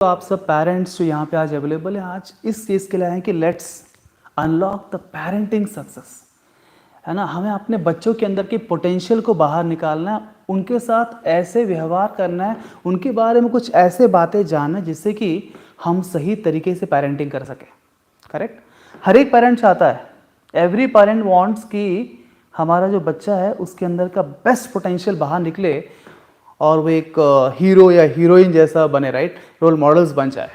तो आप सब पेरेंट्स जो यहाँ पे आज अवेलेबल हैं, आज इस चीज़ के लिए आए हैं कि let's unlock the parenting success, है ना। हमें अपने बच्चों के अंदर की पोटेंशियल को बाहर निकालना है, उनके साथ ऐसे व्यवहार करना है, उनके बारे में कुछ ऐसे बातें जानना है जिससे कि हम सही तरीके से पेरेंटिंग कर सकें। करेक्ट। हर एक पेरेंट चाहता है, एवरी पेरेंट वांट्स कि हमारा जो बच्चा है उसके अंदर का बेस्ट पोटेंशियल बाहर निकले और वो एक हीरो या हीरोइन जैसा बने, राइट, रोल मॉडल्स बन जाए।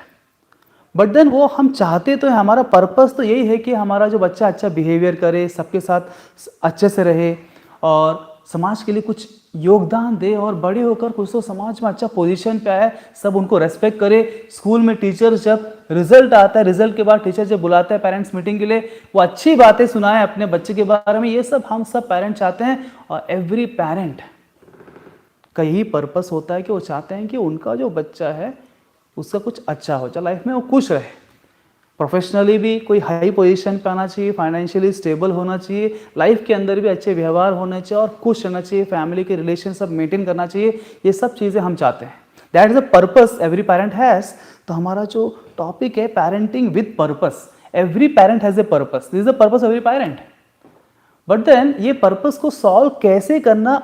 बट देन वो हम चाहते तो है, हमारा पर्पस तो यही है कि हमारा जो बच्चा अच्छा बिहेवियर करे, सबके साथ अच्छे से रहे और समाज के लिए कुछ योगदान दे और बड़े होकर कुछ तो समाज में अच्छा पोजीशन पे आए, सब उनको रेस्पेक्ट करे। स्कूल में टीचर्स जब रिजल्ट आता है, रिजल्ट के बाद टीचर जब बुलाते हैं पेरेंट्स मीटिंग के लिए, वो अच्छी बातें सुनाए अपने बच्चे के बारे में। ये सब हम सब पेरेंट चाहते हैं और एवरी पेरेंट का यही पर्पस होता है कि वो चाहते हैं कि उनका जो बच्चा है उसका कुछ अच्छा हो जाए, लाइफ में वो खुश रहे, प्रोफेशनली भी कोई हाई पोजीशन पे आना चाहिए, फाइनेंशियली स्टेबल होना चाहिए, लाइफ के अंदर भी अच्छे व्यवहार होने चाहिए और खुश रहना चाहिए, फैमिली के रिलेशन सब मेंटेन करना चाहिए। ये सब चीज़ें हम चाहते हैं, that is the purpose every parent has. तो हमारा जो टॉपिक है parenting with purpose, every parent has a purpose, this is the purpose every parent. But then ये पर्पस को सॉल्व कैसे करना,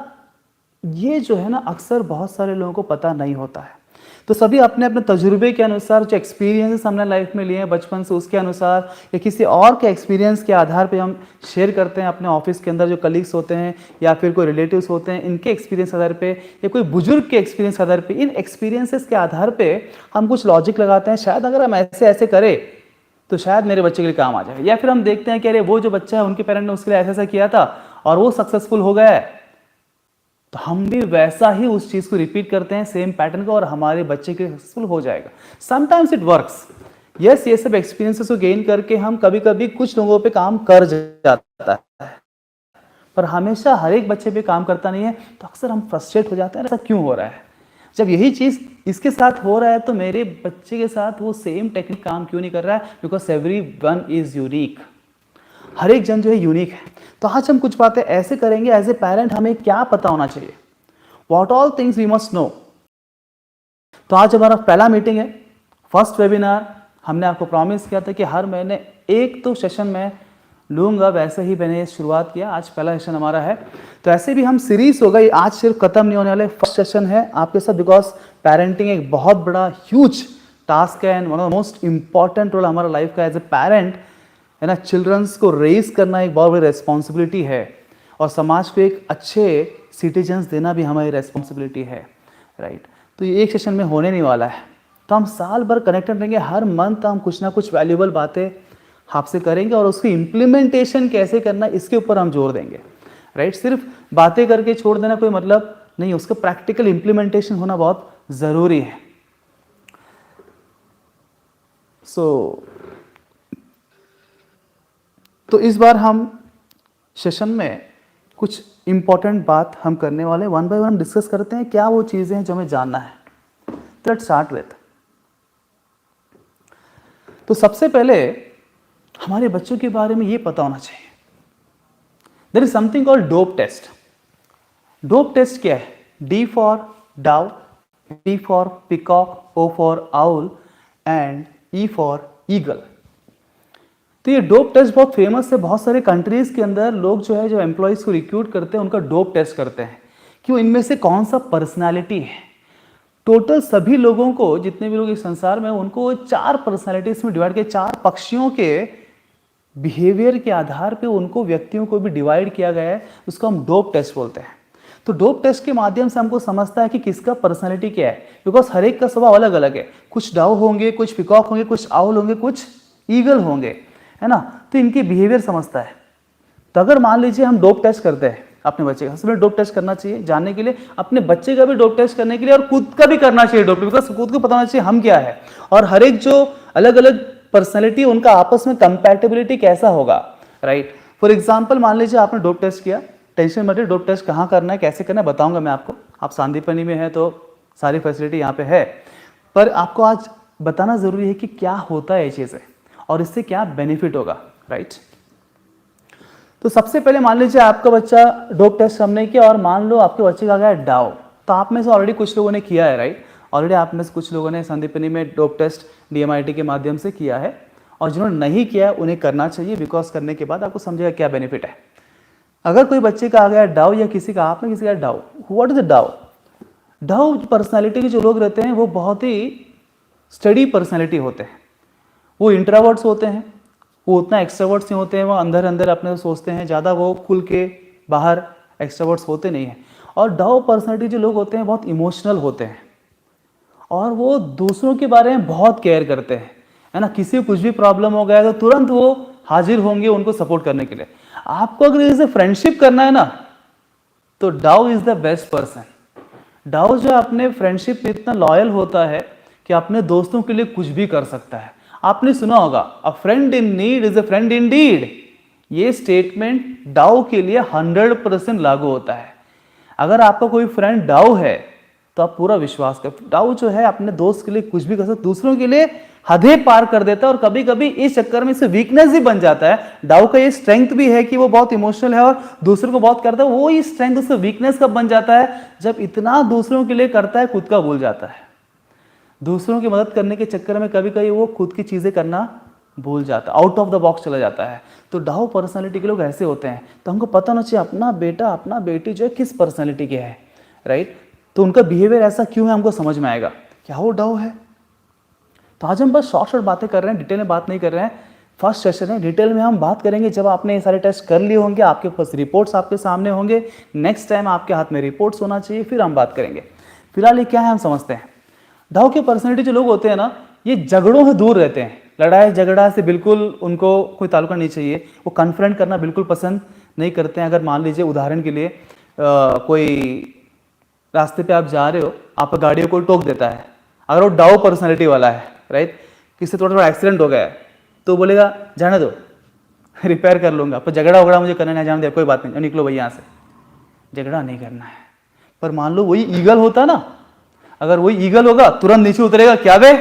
ये जो है ना अक्सर बहुत सारे लोगों को पता नहीं होता है। तो सभी अपने अपने तजुर्बे के अनुसार जो एक्सपीरियंसेस हमने लाइफ में लिए हैं बचपन से, उसके अनुसार या किसी और के एक्सपीरियंस के आधार पे हम शेयर करते हैं अपने ऑफिस के अंदर जो कलीग्स होते हैं या फिर कोई रिलेटिव्स होते हैं, इनके एक्सपीरियंस के आधार पे या कोई बुजुर्ग के एक्सपीरियंस के आधार पे, इन एक्सपीरियंसेस के आधार पे हम कुछ लॉजिक लगाते हैं, शायद अगर हम ऐसे ऐसे करें तो शायद मेरे बच्चे के लिए काम आ जाए। या फिर हम देखते हैं कि अरे वो जो बच्चा है उनके पेरेंट ने उसके लिए ऐसा ऐसा किया था और वो सक्सेसफुल हो गया है, तो हम भी वैसा ही उस चीज को रिपीट करते हैं, सेम पैटर्न को, और हमारे बच्चे के सक्सेसफुल हो जाएगा। समटाइम्स इट वर्क्स, यस, ये सब एक्सपीरियंसेस को गेन करके हम कभी कभी कुछ लोगों पे काम कर जाता है, पर हमेशा हर एक बच्चे पे काम करता नहीं है। तो अक्सर हम फ्रस्ट्रेट हो जाते हैं, ऐसा क्यों हो रहा है, जब यही चीज इसके साथ हो रहा है तो मेरे बच्चे के साथ वो सेम टेक्निक काम क्यों नहीं कर रहा है। Because everyone is unique, हर एक जन जो है यूनिक है। तो आज हम कुछ बातें ऐसे करेंगे, एज ए पेरेंट हमें क्या पता होना चाहिए, what all things we must know. तो आज हमारा पहला मीटिंग है, फर्स्ट वेबिनार। हमने आपको प्रॉमिस किया था कि हर महीने एक तो सेशन में लूंगा, वैसे ही मैंने शुरुआत किया, आज पहला सेशन हमारा है। तो ऐसे भी हम सीरीज हो गई, आज सिर्फ खत्म नहीं होने वाले, फर्स्ट सेशन है आपके साथ। बिकॉज पेरेंटिंग एक बहुत बड़ा ह्यूज टास्क है and one of the most important role हमारा लाइफ का एज ए पेरेंट है ना। चिल्ड्रंस को रेज करना एक बहुत बड़ी रेस्पॉन्सिबिलिटी है और समाज को एक अच्छे सिटीजन्स देना भी हमारी रेस्पॉन्सिबिलिटी है, राइट। तो ये एक सेशन में होने नहीं वाला है, तो हम साल भर कनेक्टेड रहेंगे, हर मंथ हम कुछ ना कुछ वैल्यूएबल बातें आपसे करेंगे और उसकी इम्प्लीमेंटेशन कैसे करना इसके ऊपर हम जोर देंगे, राइट। सिर्फ बातें करके छोड़ देना कोई मतलब नहीं, उसका प्रैक्टिकल इम्प्लीमेंटेशन होना बहुत ज़रूरी है। तो इस बार हम सेशन में कुछ इंपॉर्टेंट बात हम करने वाले, वन बाय वन डिस्कस करते हैं क्या वो चीज़ें हैं जो हमें जानना है। तो लेट्स स्टार्ट विथ, तो सबसे पहले हमारे बच्चों के बारे में ये पता होना चाहिए, there is something called dope test. Dope test क्या है? D for dove, P for peacock, O for owl and E for eagle. तो ये डोप टेस्ट बहुत फेमस है, बहुत सारे कंट्रीज के अंदर लोग जो है जो एम्प्लॉयज को रिक्रूट करते हैं उनका डोप टेस्ट करते हैं कि वो इनमें से कौन सा पर्सनालिटी है। टोटल सभी लोगों को, जितने भी लोग इस संसार में, उनको 4 पर्सनालिटीज में डिवाइड किया, 4 पक्षियों के बिहेवियर के आधार पे उनको, व्यक्तियों को भी डिवाइड किया गया है, उसको हम डोप टेस्ट बोलते हैं। तो डोप टेस्ट के माध्यम से हमको समझता है कि किसका पर्सनालिटी क्या है, बिकॉज हर एक का स्वभाव अलग अलग है, कुछ डाउ होंगे, कुछ पिकॉक होंगे, कुछ आउल होंगे, कुछ ईगल होंगे, है ना। तो इनके बिहेवियर समझता है। तो अगर मान लीजिए हम डोप टेस्ट करते हैं अपने बच्चे का, सबसे डोप टेस्ट करना चाहिए जानने के लिए, अपने बच्चे का भी डोप टेस्ट करने के लिए और खुद का भी करना चाहिए डोप, बिकॉज खुद को पता होना चाहिए हम क्या है, और हर एक जो अलग अलग पर्सनैलिटी उनका आपस में कंपैटिबिलिटी कैसा होगा, राइट। फॉर एग्जाम्पल मान लीजिए आपने डोप टेस्ट किया, टेंशन मत, डोप टेस्ट कहाँ करना है, कैसे करना है, बताऊंगा मैं आपको। आप सांदीपनी में है तो सारी फैसिलिटी यहाँ पे है, पर आपको आज बताना जरूरी है कि क्या होता है ये चीज़ें और इससे क्या बेनिफिट होगा, राइट। तो सबसे पहले मान लीजिए आपका बच्चा डोप टेस्ट हमने किया और मान लो आपके बच्चे का गया डाउ, तो आप में से ऑलरेडी कुछ लोगों ने किया है, राइट। ऑलरेडी आप में से कुछ लोगों ने संदीपनी में डोप टेस्ट DMIT के माध्यम से किया है, और जिन्होंने नहीं किया है उन्हें करना चाहिए, बिकॉज करने के बाद आपको समझेगा क्या बेनिफिट है। अगर कोई बच्चे का आ गया डाउ या किसी का आपने किसी का डाउ, व्हाट इज द डाउ? डाउ पर्सनालिटी के जो लोग रहते हैं वो बहुत ही स्टडी पर्सनालिटी होते हैं। वो इंट्रोवर्ट्स होते हैं, वो उतना एक्सट्रोवर्ट्स नहीं होते हैं, वो अंदर अंदर अपने सोचते हैं, ज़्यादा वो खुल के बाहर एक्सट्रोवर्ट्स होते नहीं हैं। और डाउ पर्सनालिटी जो लोग होते हैं बहुत इमोशनल होते हैं, और वो दूसरों के बारे में बहुत केयर करते हैं, है ना। किसी को कुछ भी प्रॉब्लम हो गया तो तुरंत वो हाजिर होंगे उनको सपोर्ट करने के लिए। आपको अगर इसे फ्रेंडशिप करना है ना, तो डाउ इज द बेस्ट पर्सन। डाउ जो अपने फ्रेंडशिप में इतना लॉयल होता है कि अपने दोस्तों के लिए कुछ भी कर सकता है। आपने सुना होगा, a friend in need is a friend in deed. ये स्टेटमेंट डाउ के लिए 100% लागू होता है। अगर आपका कोई फ्रेंड डाउ है तो आप पूरा विश्वास कर, डाउ जो है अपने दोस्त के लिए कुछ भी कर सकता है, दूसरों के लिए हदें पार कर देता है, और कभी कभी इस चक्कर में इसे वीकनेस भी बन जाता है। डाउ का ये स्ट्रेंथ भी है कि वो बहुत इमोशनल है और दूसरों को बहुत करता है, वो ही स्ट्रेंथ उसका वीकनेस कब बन जाता है? जब इतना दूसरों के लिए करता है खुद का भूल जाता है। दूसरों की मदद करने के चक्कर में कभी कभी वो खुद की चीजें करना भूल जाता है, आउट ऑफ द बॉक्स चला जाता है। तो डाउ पर्सनालिटी के लोग ऐसे होते हैं। तो हमको पता होना चाहिए अपना बेटा अपना बेटी जो है किस पर्सनालिटी के है, राइट। तो उनका बिहेवियर ऐसा क्यों है हमको समझ में आएगा, क्या वो डाउ है। तो आज हम बस शॉर्ट बातें कर रहे हैं, डिटेल में बात नहीं कर रहे हैं। फर्स्ट सेशन है, डिटेल में हम बात करेंगे जब आपने ये सारे टेस्ट कर लिए होंगे, आपके पास रिपोर्ट्स आपके सामने होंगे। नेक्स्ट टाइम आपके हाथ में रिपोर्ट्स होना चाहिए, फिर हम बात करेंगे। फिलहाल ये क्या है हम समझते हैं। डाउ के पर्सनैलिटी जो लोग होते हैं ना, ये झगड़ों से दूर रहते हैं। लड़ाई झगड़ा से बिल्कुल उनको कोई ताल्लुक नहीं चाहिए। वो कन्फ्रंट करना बिल्कुल पसंद नहीं करते हैं। अगर मान लीजिए उदाहरण के लिए कोई रास्ते पे आप जा रहे हो, आप गाड़ियों को टोक देता है, अगर वो डाउ पर्सनैलिटी वाला है, राइट, किससे थोड़ा एक्सीडेंट हो गया है, तो बोलेगा जाने दो, रिपेयर कर लूंगा, पर झगड़ा वगड़ा मुझे करना नहीं, जाने दे, कोई बात नहीं, निकलो भैया यहाँ से, झगड़ा नहीं करना है। पर मान लो वही ईगल होता ना, अगर वही ईगल होगा तुरंत नीचे उतरेगा, क्या बे,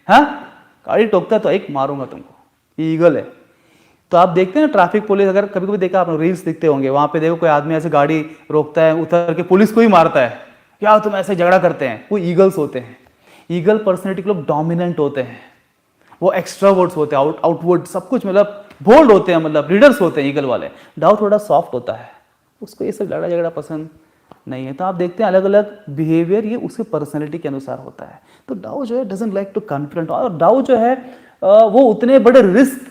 हाँ गाड़ी टोकता तो एक मारूंगा तुमको, ये ईगल है। तो आप देखते हैं ना ट्रैफिक पुलिस, अगर कभी कभी देखा आप रील्स दिखते होंगे, वहां पे देखो कोई आदमी ऐसे गाड़ी रोकता है, उतर के पुलिस को ही मारता है, क्या तुम ऐसे झगड़ा करते हैं। वो ईगल्स होते हैं। ईगल पर्सनैलिटी के लोग डोमिनेंट होते हैं, वो एक्स्ट्रावर्ड्स होते हैं, आउटवर्ड सब कुछ, मतलब बोल्ड होते हैं, मतलब लीडर्स होते हैं ईगल वाले। डाउ थोड़ा सॉफ्ट होता है, उसको ये सब लड़ा झगड़ा पसंद नहीं है। तो आप देखते हैं अलग अलग बिहेवियर ये उसके पर्सनैलिटी के अनुसार होता है। तो डाउ जो है डजंट लाइक टू कन्फ्रंट, और डाउ जो है वो उतने बड़े रिस्क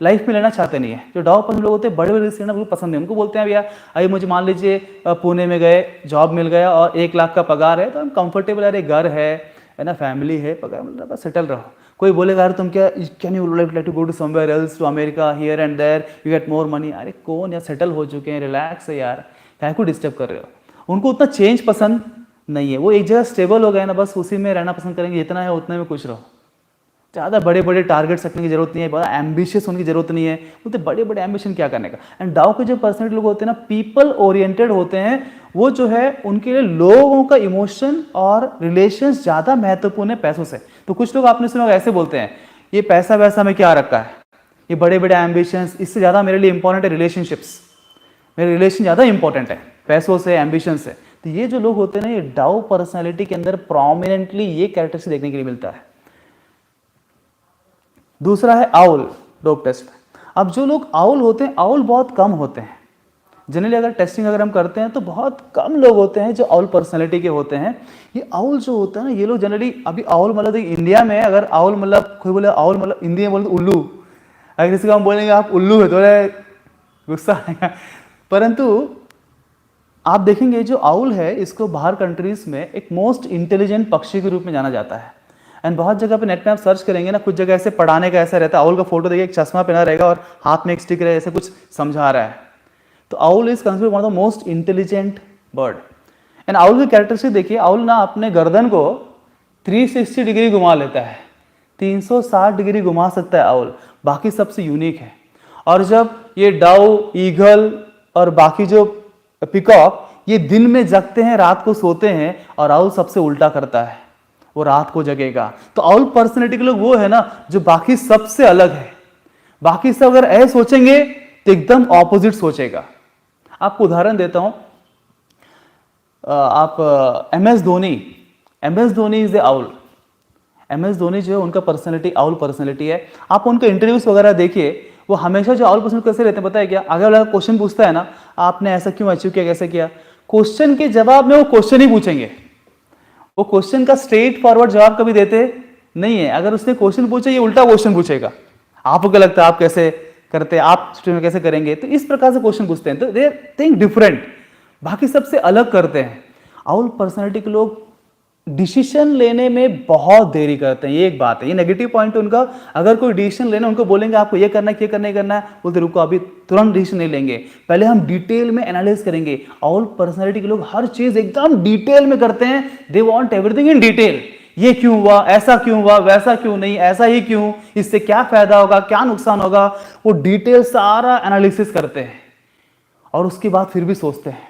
लाइफ में लेना चाहते नहीं है। जो डाउ पसंद लोग होते हैं बड़े बड़े रिस्क लेना बिल्कुल पसंद नहीं। उनको बोलते हैं भैया अभी मुझे मान लीजिए पुणे में गए, जॉब मिल गया और 1 लाख का पगार है, तो हम कंफर्टेबल, अरे घर है ना, फैमिली है, पगार मिल रहा है, बस सेटल रहो। कोई बोलेगा अरे तुम क्या, can you like to go to somewhere else, to America, here and there, you get more money. अरे कौन यार, सेटल हो चुके हैं, रिलैक्स है यार, क्या को डिस्टर्ब कर रहे हो। उनको उतना चेंज पसंद नहीं है। वो एक जगह स्टेबल हो गए ना, बस उसी में रहना पसंद करेंगे, जितना है उतने में खुश रहो। ज़्यादा बड़े बड़े टारगेट रखने की जरूरत नहीं है, बड़ा एम्बिशियस होने की जरूरत नहीं है। बोलते बड़े बड़े एम्बिशन क्या करने का। एंड डाउ के जो पर्सनैलिटी लोग होते हैं ना, पीपल ओरिएंटेड होते हैं। वो जो है उनके लिए लोगों का इमोशन और रिलेशंस ज़्यादा महत्वपूर्ण है पैसों से। तो कुछ लोग आपने सुना ऐसे बोलते हैं, ये पैसा वैसा में क्या रखा है, ये बड़े बड़े एम्बिशंस, इससे ज़्यादा मेरे लिए इंपॉर्टेंट है रिलेशनशिप्स, मेरे रिलेशन ज़्यादा इंपॉर्टेंट है पैसों से, एम्बिशन से। तो ये जो लोग होते हैं ना, ये डाउ पर्सनैलिटी के अंदर प्रोमिनेंटली ये कैरेक्टरिस्टिक देखने के लिए मिलता है। दूसरा है आउल, डोप टेस्ट। अब जो लोग आउल होते हैं, आउल बहुत कम होते हैं जनरली। अगर टेस्टिंग अगर हम करते हैं तो बहुत कम लोग होते हैं जो आउल पर्सनैलिटी के होते हैं। ये आउल जो होता है ना, ये लोग जनरली, अभी आउल मतलब इंडिया में अगर आउल मतलब कोई बोले आउल मतलब हिंदी में बोलते उल्लू, अगर किसी को हम बोलेंगे आप उल्लू है तो गुस्सा आएगा। परंतु आप देखेंगे जो आउल है, इसको बाहर कंट्रीज में एक मोस्ट इंटेलिजेंट पक्षी के रूप में जाना जाता है। एंड बहुत जगह पे नेट में आप सर्च करेंगे ना, कुछ जगह ऐसे पढ़ाने का ऐसा रहता है, आउल का फोटो देखिए, एक चश्मा पहना रहेगा और हाथ में एक स्टिक रहे, ऐसे कुछ समझा रहा है। तो owl is considered one of the most intelligent bird. And owl की कैरेक्टरिस्टिक देखिए, आउल ना अपने गर्दन को 360 डिग्री घुमा लेता है, 360 डिग्री घुमा सकता है आउल, बाकी सबसे यूनिक है। और जब ये डाउ, ईगल और बाकी जो पिकॉक, ये दिन में जगते हैं, रात को सोते हैं, और आउल सबसे उल्टा करता है, वो रात को जगेगा। तो आउल पर्सनैलिटी के लोग वो है ना जो बाकी सबसे अलग है। बाकी सब अगर ऐसे सोचेंगे तो एकदम ऑपोजिट सोचेगा। आपको उदाहरण देता हूं, आप MS Dhoni, M S Dhoni is a owl. M S Dhoni जो है उनका पर्सनैलिटी आउल पर्सनैलिटी है। आप उनके इंटरव्यूज वगैरह देखिए, वो हमेशा जो आउल पर्सन कैसे रहते हैं पता है क्या? अगर वाला क्वेश्चन पूछता है ना, आपने ऐसा क्यों अचीव किया, कैसे किया, क्वेश्चन के जवाब में वो क्वेश्चन ही पूछेंगे। वो क्वेश्चन का स्ट्रेट फॉरवर्ड जवाब कभी देते नहीं है। अगर उसने क्वेश्चन पूछा, ये उल्टा क्वेश्चन पूछेगा। आपको क्या लगता है आप कैसे करते हैं, आप स्टूडेंट कैसे करेंगे? तो इस प्रकार से क्वेश्चन पूछते हैं। तो दे थिंक डिफरेंट, बाकी सबसे अलग करते हैं। आउल पर्सनैलिटी के लोग डिसीजन लेने में बहुत देरी करते हैं। ये एक बात है, ये नेगेटिव पॉइंट है उनका। अगर कोई डिसीजन लेना, उनको बोलेंगे आपको ये करना है, ये करना है, करना है, बोलते रुको अभी तुरंत डिसीजन नहीं लेंगे, पहले हम डिटेल में एनालाइज करेंगे। आउल पर्सनैलिटी के लोग हर चीज एकदम डिटेल में करते हैं। They want everything in detail. ये क्यों हुआ, ऐसा क्यों हुआ, वैसा क्यों नहीं, ऐसा ही क्यों, इससे क्या फायदा होगा, क्या नुकसान होगा, वो डिटेल सारा एनालिसिस करते हैं और उसके बाद फिर भी सोचते हैं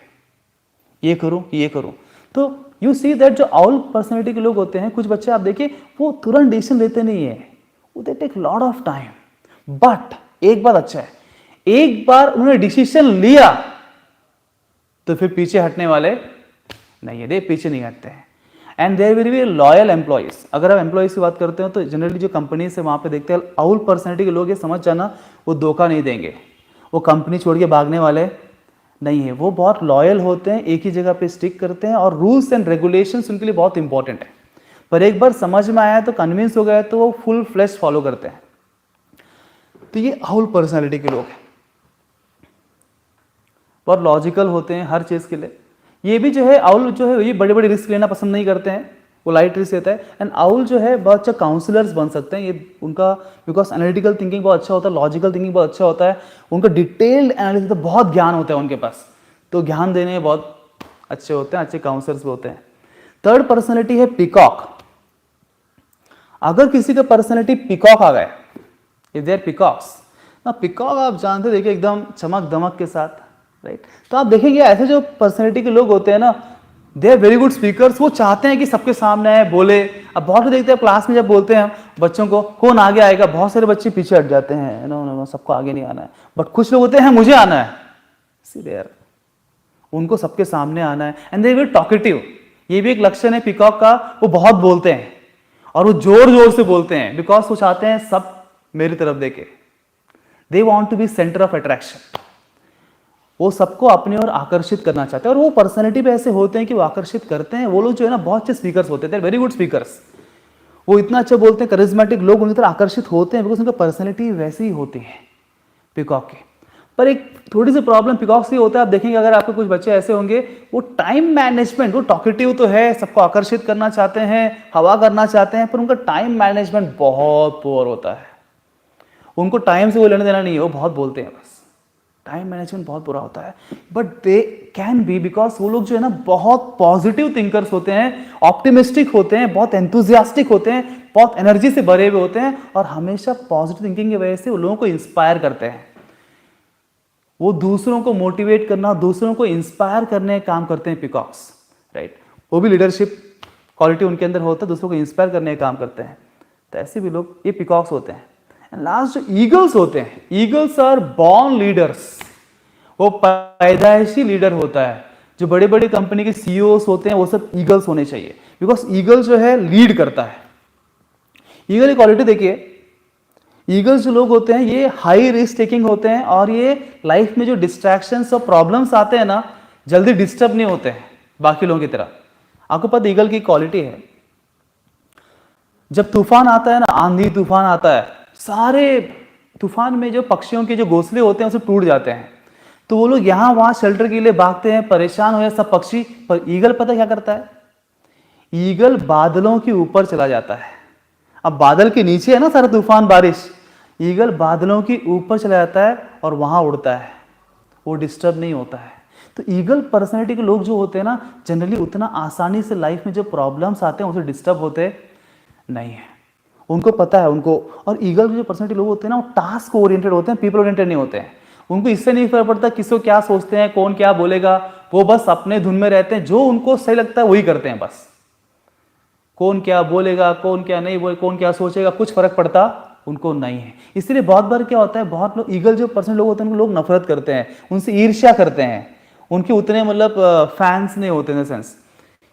ये करूं कि ये करूं। तो यू सी दैट जो आउल पर्सनैलिटी के लोग होते हैं, कुछ बच्चे आप देखिए वो तुरंत डिसीजन लेते नहीं है, वो they take lot of time. But एक बात अच्छा है, एक बार उन्होंने डिसीजन लिया तो फिर पीछे हटने वाले नहीं है, दे पीछे नहीं हटते हैं। And there will be loyal employees. अगर आप एम्प्लॉइज की बात करते हो तो जनरली जो कंपनी से वहां पे देखते हैं आउल पर्सनैलिटी के लोग, ये समझ जाना वो धोखा नहीं देंगे, वो कंपनी छोड़ के भागने वाले नहीं है। वो बहुत लॉयल होते हैं, एक ही जगह पे स्टिक करते हैं और रूल्स एंड रेगुलेशंस उनके लिए बहुत इंपॉर्टेंट है। पर एक बार समझ में आया तो, कन्विंस हो गया तो वो फुल फ्लैश फॉलो करते हैं। तो ये आउल पर्सनैलिटी के लोग हैं, बहुत लॉजिकल होते हैं हर चीज के लिए। ये भी जो है आउल जो है ये बड़े बड़े रिस्क लेना पसंद नहीं करते हैं, वो लाइट रिस्क लेता है। एंड आउल जो है बहुत अच्छा काउंसलर्स बन सकते हैं। ये उनका बिकॉज एनालिटिकल थिंकिंग बहुत अच्छा होता है, लॉजिकल थिंकिंग बहुत अच्छा होता है, उनका डिटेल्ड एनालिसिस तो बहुत ज्ञान होता है उनके पास, तो ज्ञान देने में बहुत अच्छे होते हैं, अच्छे काउंसलर्स भी होते हैं। थर्ड पर्सनैलिटी है पीकॉक। अगर किसी का पर्सनैलिटी पीकॉक आ गए, इफ देयर पीकॉक्स ना, पीकॉक आप जानते देखिए एकदम चमक दमक के साथ, राइट। तो आप देखेंगे ऐसे जो पर्सनैलिटी के लोग होते हैं ना, they are very good speakers. वो चाहते हैं कि सबके सामने आए बोले। अब बहुत लोग देखते हैं क्लास में जब बोलते हैं बच्चों को कौन आगे आएगा, बहुत सारे बच्चे पीछे हट जाते हैं, नो नो सबको आगे नहीं आना है। बट कुछ लोग होते हैं मुझे आना है, सीधे यार उनको सबके सामने आना है। एंड दे विल टॉकेटिव, ये भी एक लक्षण है पीकॉक का, वो बहुत बोलते हैं और वो जोर जोर से बोलते हैं बिकॉज वो चाहते हैं सब मेरी तरफ देखे। They want to be centre of attraction, वो सबको अपनी ओर आकर्षित करना चाहते हैं। और वो पर्सनैलिटी पे ऐसे होते हैं कि वो आकर्षित करते हैं। वो लोग जो है ना बहुत अच्छे स्पीकर्स होते हैं, वेरी गुड स्पीकर्स। वो इतना अच्छा बोलते हैं, करिज्मेटिक लोग उनकी तरह आकर्षित होते हैं बिकॉज उनकी पर्सनैलिटी वैसी ही होती है पीकॉक की। पर एक थोड़ी सी प्रॉब्लम पीकॉक से होता है, आप देखेंगे अगर आपके कुछ बच्चे ऐसे होंगे, वो टाइम मैनेजमेंट, वो टॉकेटिव तो है, सबको आकर्षित करना चाहते हैं, हवा करना चाहते हैं, पर उनका टाइम मैनेजमेंट बहुत पुअर होता है। उनको टाइम से वो लेने देना नहीं है, वो बहुत बोलते हैं, बस टाइम मैनेजमेंट बहुत बुरा होता है। But they can be, because वो लोग जो है ना बहुत पॉजिटिव थिंकर्स होते हैं, ऑप्टिमिस्टिक होते हैं, बहुत एंथुजियास्टिक होते हैं, बहुत एनर्जी से भरे हुए होते हैं और हमेशा पॉजिटिव थिंकिंग की वजह से वो लोगों को इंस्पायर करते हैं। वो दूसरों को मोटिवेट करना, दूसरों को इंस्पायर करने का काम करते हैं पीकॉक्स, राइट। वो भी लीडरशिप क्वालिटी उनके अंदर होता है, दूसरों को इंस्पायर करने का काम करते हैं। तो ऐसे भी लोग ये पीकॉक्स होते हैं। लास्ट जो ईगल्स होते हैं, ईगल्स आर बॉर्न लीडर्स। वो पैदाइशी लीडर होता है। जो बड़े बड़े कंपनी के सीईओस होते हैं वो सब ईगल्स होने चाहिए, बिकॉज ईगल जो है लीड करता है। ईगल की क्वालिटी देखिए, ईगल्स जो लोग होते हैं ये हाई रिस्क टेकिंग होते हैं और ये लाइफ में जो डिस्ट्रैक्शंस और प्रॉब्लम्स आते हैं ना, जल्दी डिस्टर्ब नहीं होते हैं बाकी लोगों की तरह। आपको पता ईगल की क्वालिटी है, जब तूफान आता है ना, आंधी तूफान आता है, सारे तूफान में जो पक्षियों के जो घोंसले होते हैं उसे टूट जाते हैं, तो वो लोग यहां वहां शेल्टर के लिए भागते हैं, परेशान हो जाए सब पक्षी। पर ईगल पता क्या करता है, ईगल बादलों के ऊपर चला जाता है। अब बादल के नीचे है ना सारा तूफान बारिश, ईगल बादलों के ऊपर चला जाता है और वहां उड़ता है, वो डिस्टर्ब नहीं होता है। तो ईगल पर्सनैलिटी के लोग जो होते हैं ना, जनरली उतना आसानी से लाइफ में जो प्रॉब्लम्स आते हैं उसे डिस्टर्ब होते नहीं है, उनको पता है उनको। और ईगल के जो पर्सनैलिटी लोग होते हैं ना, वो टास्क ओरिएंटेड होते हैं, पीपल ओरिएंटेड नहीं होते हैं। उनको इससे नहीं फर्क पड़ता किसको क्या सोचते हैं, कौन क्या बोलेगा, वो बस अपने धुन में रहते हैं, जो उनको सही लगता है वही करते हैं बस। कौन क्या बोलेगा, कौन क्या नहीं बोले, कौन क्या सोचेगा, कुछ फर्क पड़ता उनको नहीं है। इसलिए बहुत बार क्या होता है, बहुत लोग ईगल जो पर्सन लोग होते हैं उनको लोग नफरत करते हैं, उनसे ईर्ष्या करते हैं, उनके उतने मतलब फैंस नहीं होते इन द सेंस।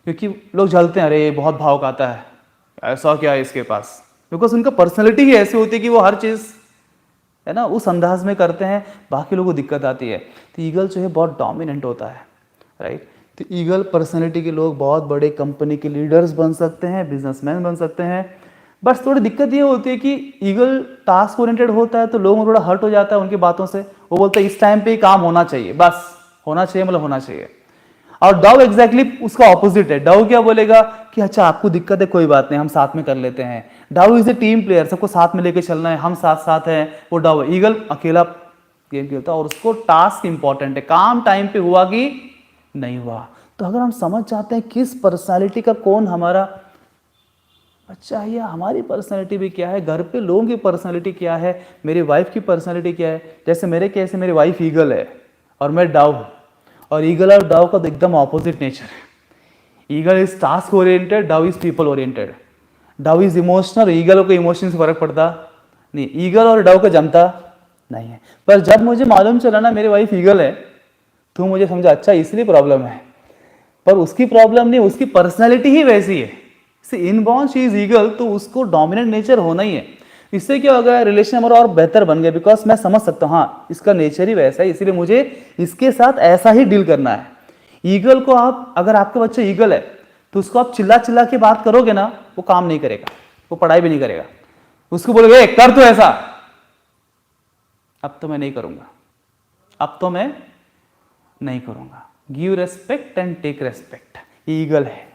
क्योंकि लोग जलते हैं, अरे ये बहुत भाव खाता है, ऐसा क्या है इसके पास, बिकॉज उनका पर्सनैलिटी ही ऐसी होती है कि वो हर चीज़ है ना उस अंदाज में करते हैं, बाकी लोगों को दिक्कत आती है। तो ईगल जो है बहुत डोमिनेंट होता है, राइट। तो ईगल पर्सनैलिटी के लोग बहुत बड़े कंपनी के लीडर्स बन सकते हैं, बिजनेसमैन बन सकते हैं। बस थोड़ी दिक्कत ये होती है कि ईगल टास्क ओरिएंटेड होता है तो लोगों को थोड़ा हर्ट हो जाता है उनकी बातों से। वो बोलते हैं इस टाइम पे ही काम होना चाहिए, बस होना चाहिए मतलब होना चाहिए। और डव एग्जैक्टली उसका ऑपोजिट है। डव क्या बोलेगा कि अच्छा आपको दिक्कत है, कोई बात नहीं, हम साथ में कर लेते हैं। Dove is a team player, सबको साथ में लेके चलना है, हम साथ साथ हैं, वो डव। ईगल अकेला गेम खेलता है और उसको टास्क इंपॉर्टेंट है, काम टाइम पे हुआ कि नहीं हुआ। तो अगर हम समझ जाते हैं किस पर्सनालिटी का कौन हमारा बच्चा है या हमारी पर्सनालिटी भी क्या है, घर पे लोगों की पर्सनालिटी क्या है, मेरी वाइफ की पर्सनालिटी क्या है। जैसे मेरे केस में मेरी वाइफ ईगल है और मैं डव हूँ, और ईगल और डव का तो एकदम ऑपोजिट नेचर है। Eagle is task oriented, Dove is people oriented. Dove is emotional, eagle को इमोशन से फर्क पड़ता नहीं, ईगल और डव का जमता नहीं है। पर जब मुझे मालूम चला ना मेरी वाइफ ईगल है, तो मुझे समझा अच्छा इसलिए प्रॉब्लम है। पर उसकी प्रॉब्लम नहीं, उसकी पर्सनैलिटी ही वैसी है। इनबॉर्न शी इज ईगल, तो उसको डोमिनेंट नेचर होना ही है। इससे क्या होगा, रिलेशन हमारा और बेहतर बन गया, बिकॉज मैं समझ सकता हूँ हाँ इसका नेचर ही वैसा है, इसीलिए मुझे इसके साथ ऐसा ही डील करना है। ईगल को आप, अगर आपका बच्चा ईगल है तो उसको आप चिल्ला चिल्ला के बात करोगे ना, वो काम नहीं करेगा, वो पढ़ाई भी नहीं करेगा। उसको बोलोगे कर तो ऐसा, अब तो मैं नहीं करूंगा, अब तो मैं नहीं करूंगा। Give respect and take respect, eagle है।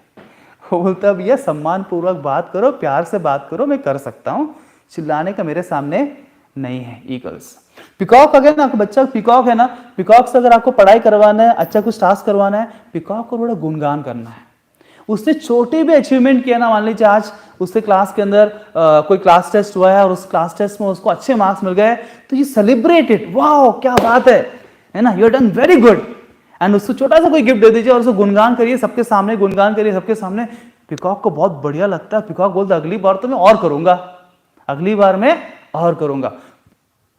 वो बोलता भैया सम्मान पूर्वक बात करो, प्यार से बात करो, मैं कर सकता हूं, चिल्लाने का मेरे सामने नहीं है। ईगल्स। पिकॉक अगर ना, बच्चा पिकॉक है ना, पिकॉक से अगर आपको पढ़ाई करवाना है, अच्छा कुछ टास्क करवाना है, पिकॉक को थोड़ा गुणगान करना है। उसने छोटे भी अचीवमेंट किया ना, मान लीजिए आज उसके क्लास के अंदर कोई क्लास टेस्ट हुआ है और उस क्लास टेस्ट में उसको अच्छे मार्क्स मिल गए, तो ये सेलिब्रेट इट, वाह क्या बात है ना, you have done very good. And उसको छोटा सा कोई गिफ्ट दे दीजिए और उसको गुणगान करिए, सबके सामने गुणगान करिए, सबके सामने। पिकॉक को बहुत बढ़िया लगता है, पिकॉक बोलता अगली बार तो मैं और करूंगा, अगली बार मैं और करूंगा।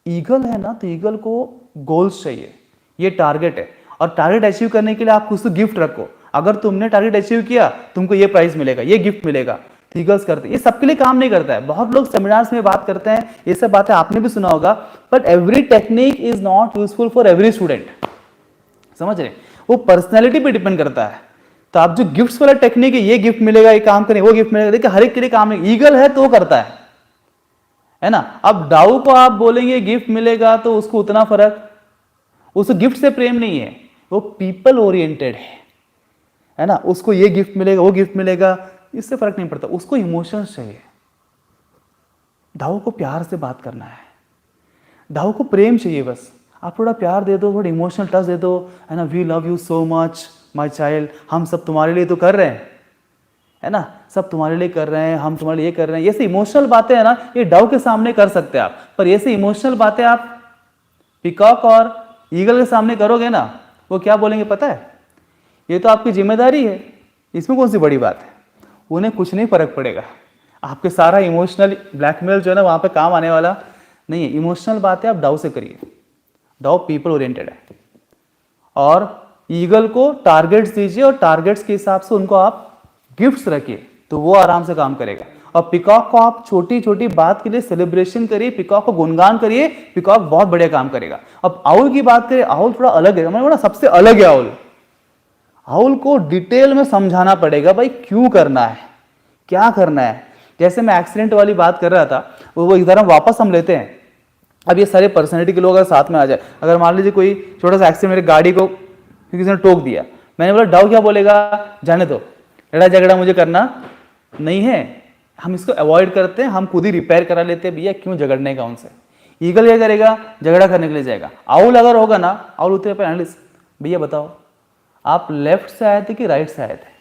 ईगल है ना, तो ईगल को गोल्स चाहिए, ये टारगेट है, और टारगेट अचीव करने के लिए आप कुछ तो गिफ्ट रखो। अगर तुमने टारगेट अचीव किया, तुमको ये प्राइज मिलेगा, ये गिफ्ट मिलेगा। ईगल्स करते, ये सबके लिए काम नहीं करता है। बहुत लोग सेमिनार्स में बात करते हैं, ये सब बातें आपने भी सुना होगा, but every technique is not useful for every student. समझ रहे, वो पर्सनैलिटी पे डिपेंड करता है। तो आप जो गिफ्ट्स वाला टेक्निक है, ये गिफ्ट मिलेगा, ये काम करें, वो गिफ्ट मिलेगा, देखिए हर एक के लिए काम है। ईगल है तो वो करता है ना। अब डाउ को आप बोलेंगे गिफ्ट मिलेगा, तो उसको उतना फर्क, उसको गिफ्ट से प्रेम नहीं है, वो पीपल ओरिएंटेड है ना। उसको ये गिफ्ट मिलेगा, वो गिफ्ट मिलेगा, इससे फर्क नहीं पड़ता, उसको इमोशंस चाहिए। डाउ को प्यार से बात करना है, डाउ को प्रेम चाहिए, बस आप थोड़ा प्यार दे दो, थोड़ा इमोशनल टच दे दो, है ना। We love you so much my child, हम सब तुम्हारे लिए तो कर रहे हैं, है ना, सब तुम्हारे लिए कर रहे हैं, हम तुम्हारे लिए कर रहे हैं। ये से इमोशनल बातें है ना, ये डाउ के सामने कर सकते हैं आप, पर ये से इमोशनल बातें आप पिकॉक और ईगल के सामने करोगे ना, वो क्या बोलेंगे पता है, ये तो आपकी जिम्मेदारी है, इसमें कौन सी बड़ी बात है। उन्हें कुछ नहीं फर्क पड़ेगा, आपके सारा इमोशनल ब्लैकमेल जो है ना वहां पे काम आने वाला नहीं है। इमोशनल बातें आप डाउ से करिए, डाउ पीपल ओरिएंटेड है। और ईगल को टारगेट्स दीजिए और टारगेट्स के हिसाब से उनको आप गिफ्ट्स रखिए, तो वो आराम से काम करेगा। और पिकॉक को आप छोटी छोटी बात के लिए सेलिब्रेशन करिए, पिकॉक को गुणगान करिए, पिकॉक बहुत बढ़िया काम करेगा। अब आउल की बात करें, आउल थोड़ा अलग है, मैंने बोला सबसे अलग है आउल। आउल को डिटेल में समझाना पड़ेगा, भाई क्यों करना है, क्या करना है। जैसे मैं एक्सीडेंट वाली बात कर रहा था, वो इधर हम वापस हम लेते हैं। अब ये सारे पर्सनैलिटी के लोग अगर साथ में आ जाए, अगर मान लीजिए कोई छोटा सा एक्सीडेंट, मेरी गाड़ी को किसी ने टोक दिया, मैंने बोला डाउ क्या बोलेगा, जाने दो, लड़ा झगड़ा मुझे करना नहीं है, हम इसको अवॉइड करते हैं, हम खुद ही रिपेयर करा लेते हैं, भैया क्यों झगड़ने का उनसे। ईगल क्या करेगा, झगड़ा करने के लिए जाएगा। आउल अगर होगा ना, आउल उतरे पर एनालिस्ट, भैया बताओ आप लेफ्ट से आए थे कि राइट से आए थे,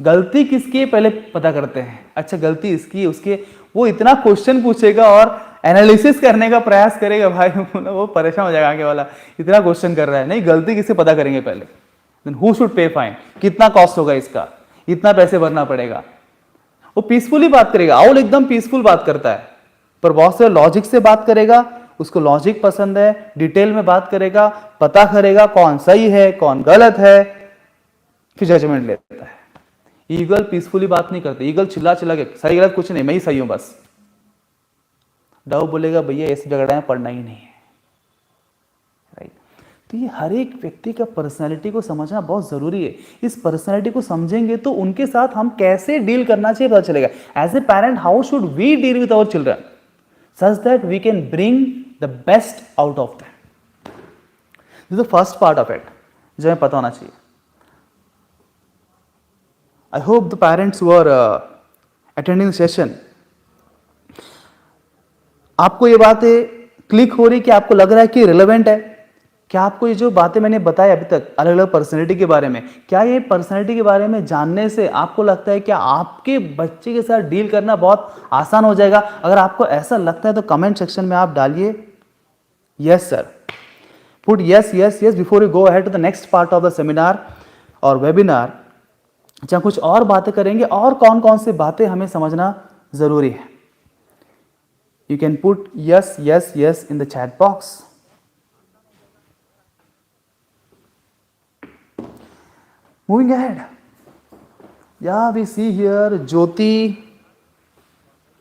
गलती किसकी है पहले पता करते हैं। अच्छा गलती इसकी है, उसकी, वो इतना क्वेश्चन पूछेगा और एनालिसिस करने का प्रयास करेगा, भाई वो परेशान हो जाएगा आगे वाला, इतना क्वेश्चन कर रहा है। नहीं, गलती किससे पता करेंगे पहले, then who should pay fine, कितना कॉस्ट होगा इसका, इतना पैसे भरना पड़ेगा। वो पीसफुली बात करेगा, आउल एकदम पीसफुल बात करता है, पर बहुत से लॉजिक से बात करेगा, उसको लॉजिक पसंद है, डिटेल में बात करेगा, पता करेगा कौन सही है कौन गलत है, फिर जजमेंट लेता है। ईगल पीसफुली बात नहीं करते, ईगल चिल्ला चिल्ला के सही गलत कुछ नहीं, मैं ही सही हूं बस। डव बोलेगा भैया ऐसे झगड़ा है, पढ़ना ही नहीं है, राइट। तो ये हर एक व्यक्ति का पर्सनैलिटी को समझना बहुत ज़रूरी है। इस पर्सनैलिटी को समझेंगे तो उनके साथ हम कैसे डील करना चाहिए पता चलेगा। As a parent how should we deal with our children such that we can bring the best out of them. This is the first part of it जो हमें पता होना चाहिए। I hope the parents who are attending session, आपको ये बातें click हो रही कि आपको लग रहा है कि रिलेवेंट है? क्या आपको ये जो बातें मैंने बताई अभी तक अलग अलग पर्सनैलिटी के बारे में, क्या ये पर्सनैलिटी के बारे में जानने से आपको लगता है कि आपके बच्चे के साथ डील करना बहुत आसान हो जाएगा? अगर आपको ऐसा लगता है तो कमेंट सेक्शन में आप डालिए yes sir, put yes yes yes before you go ahead to the next part of the seminar और वेबिनार, जहाँ कुछ और बातें करेंगे और कौन कौन सी बातें हमें समझना जरूरी है। You can put yes, yes, yes in the chat box. Moving ahead. Yeah, we see here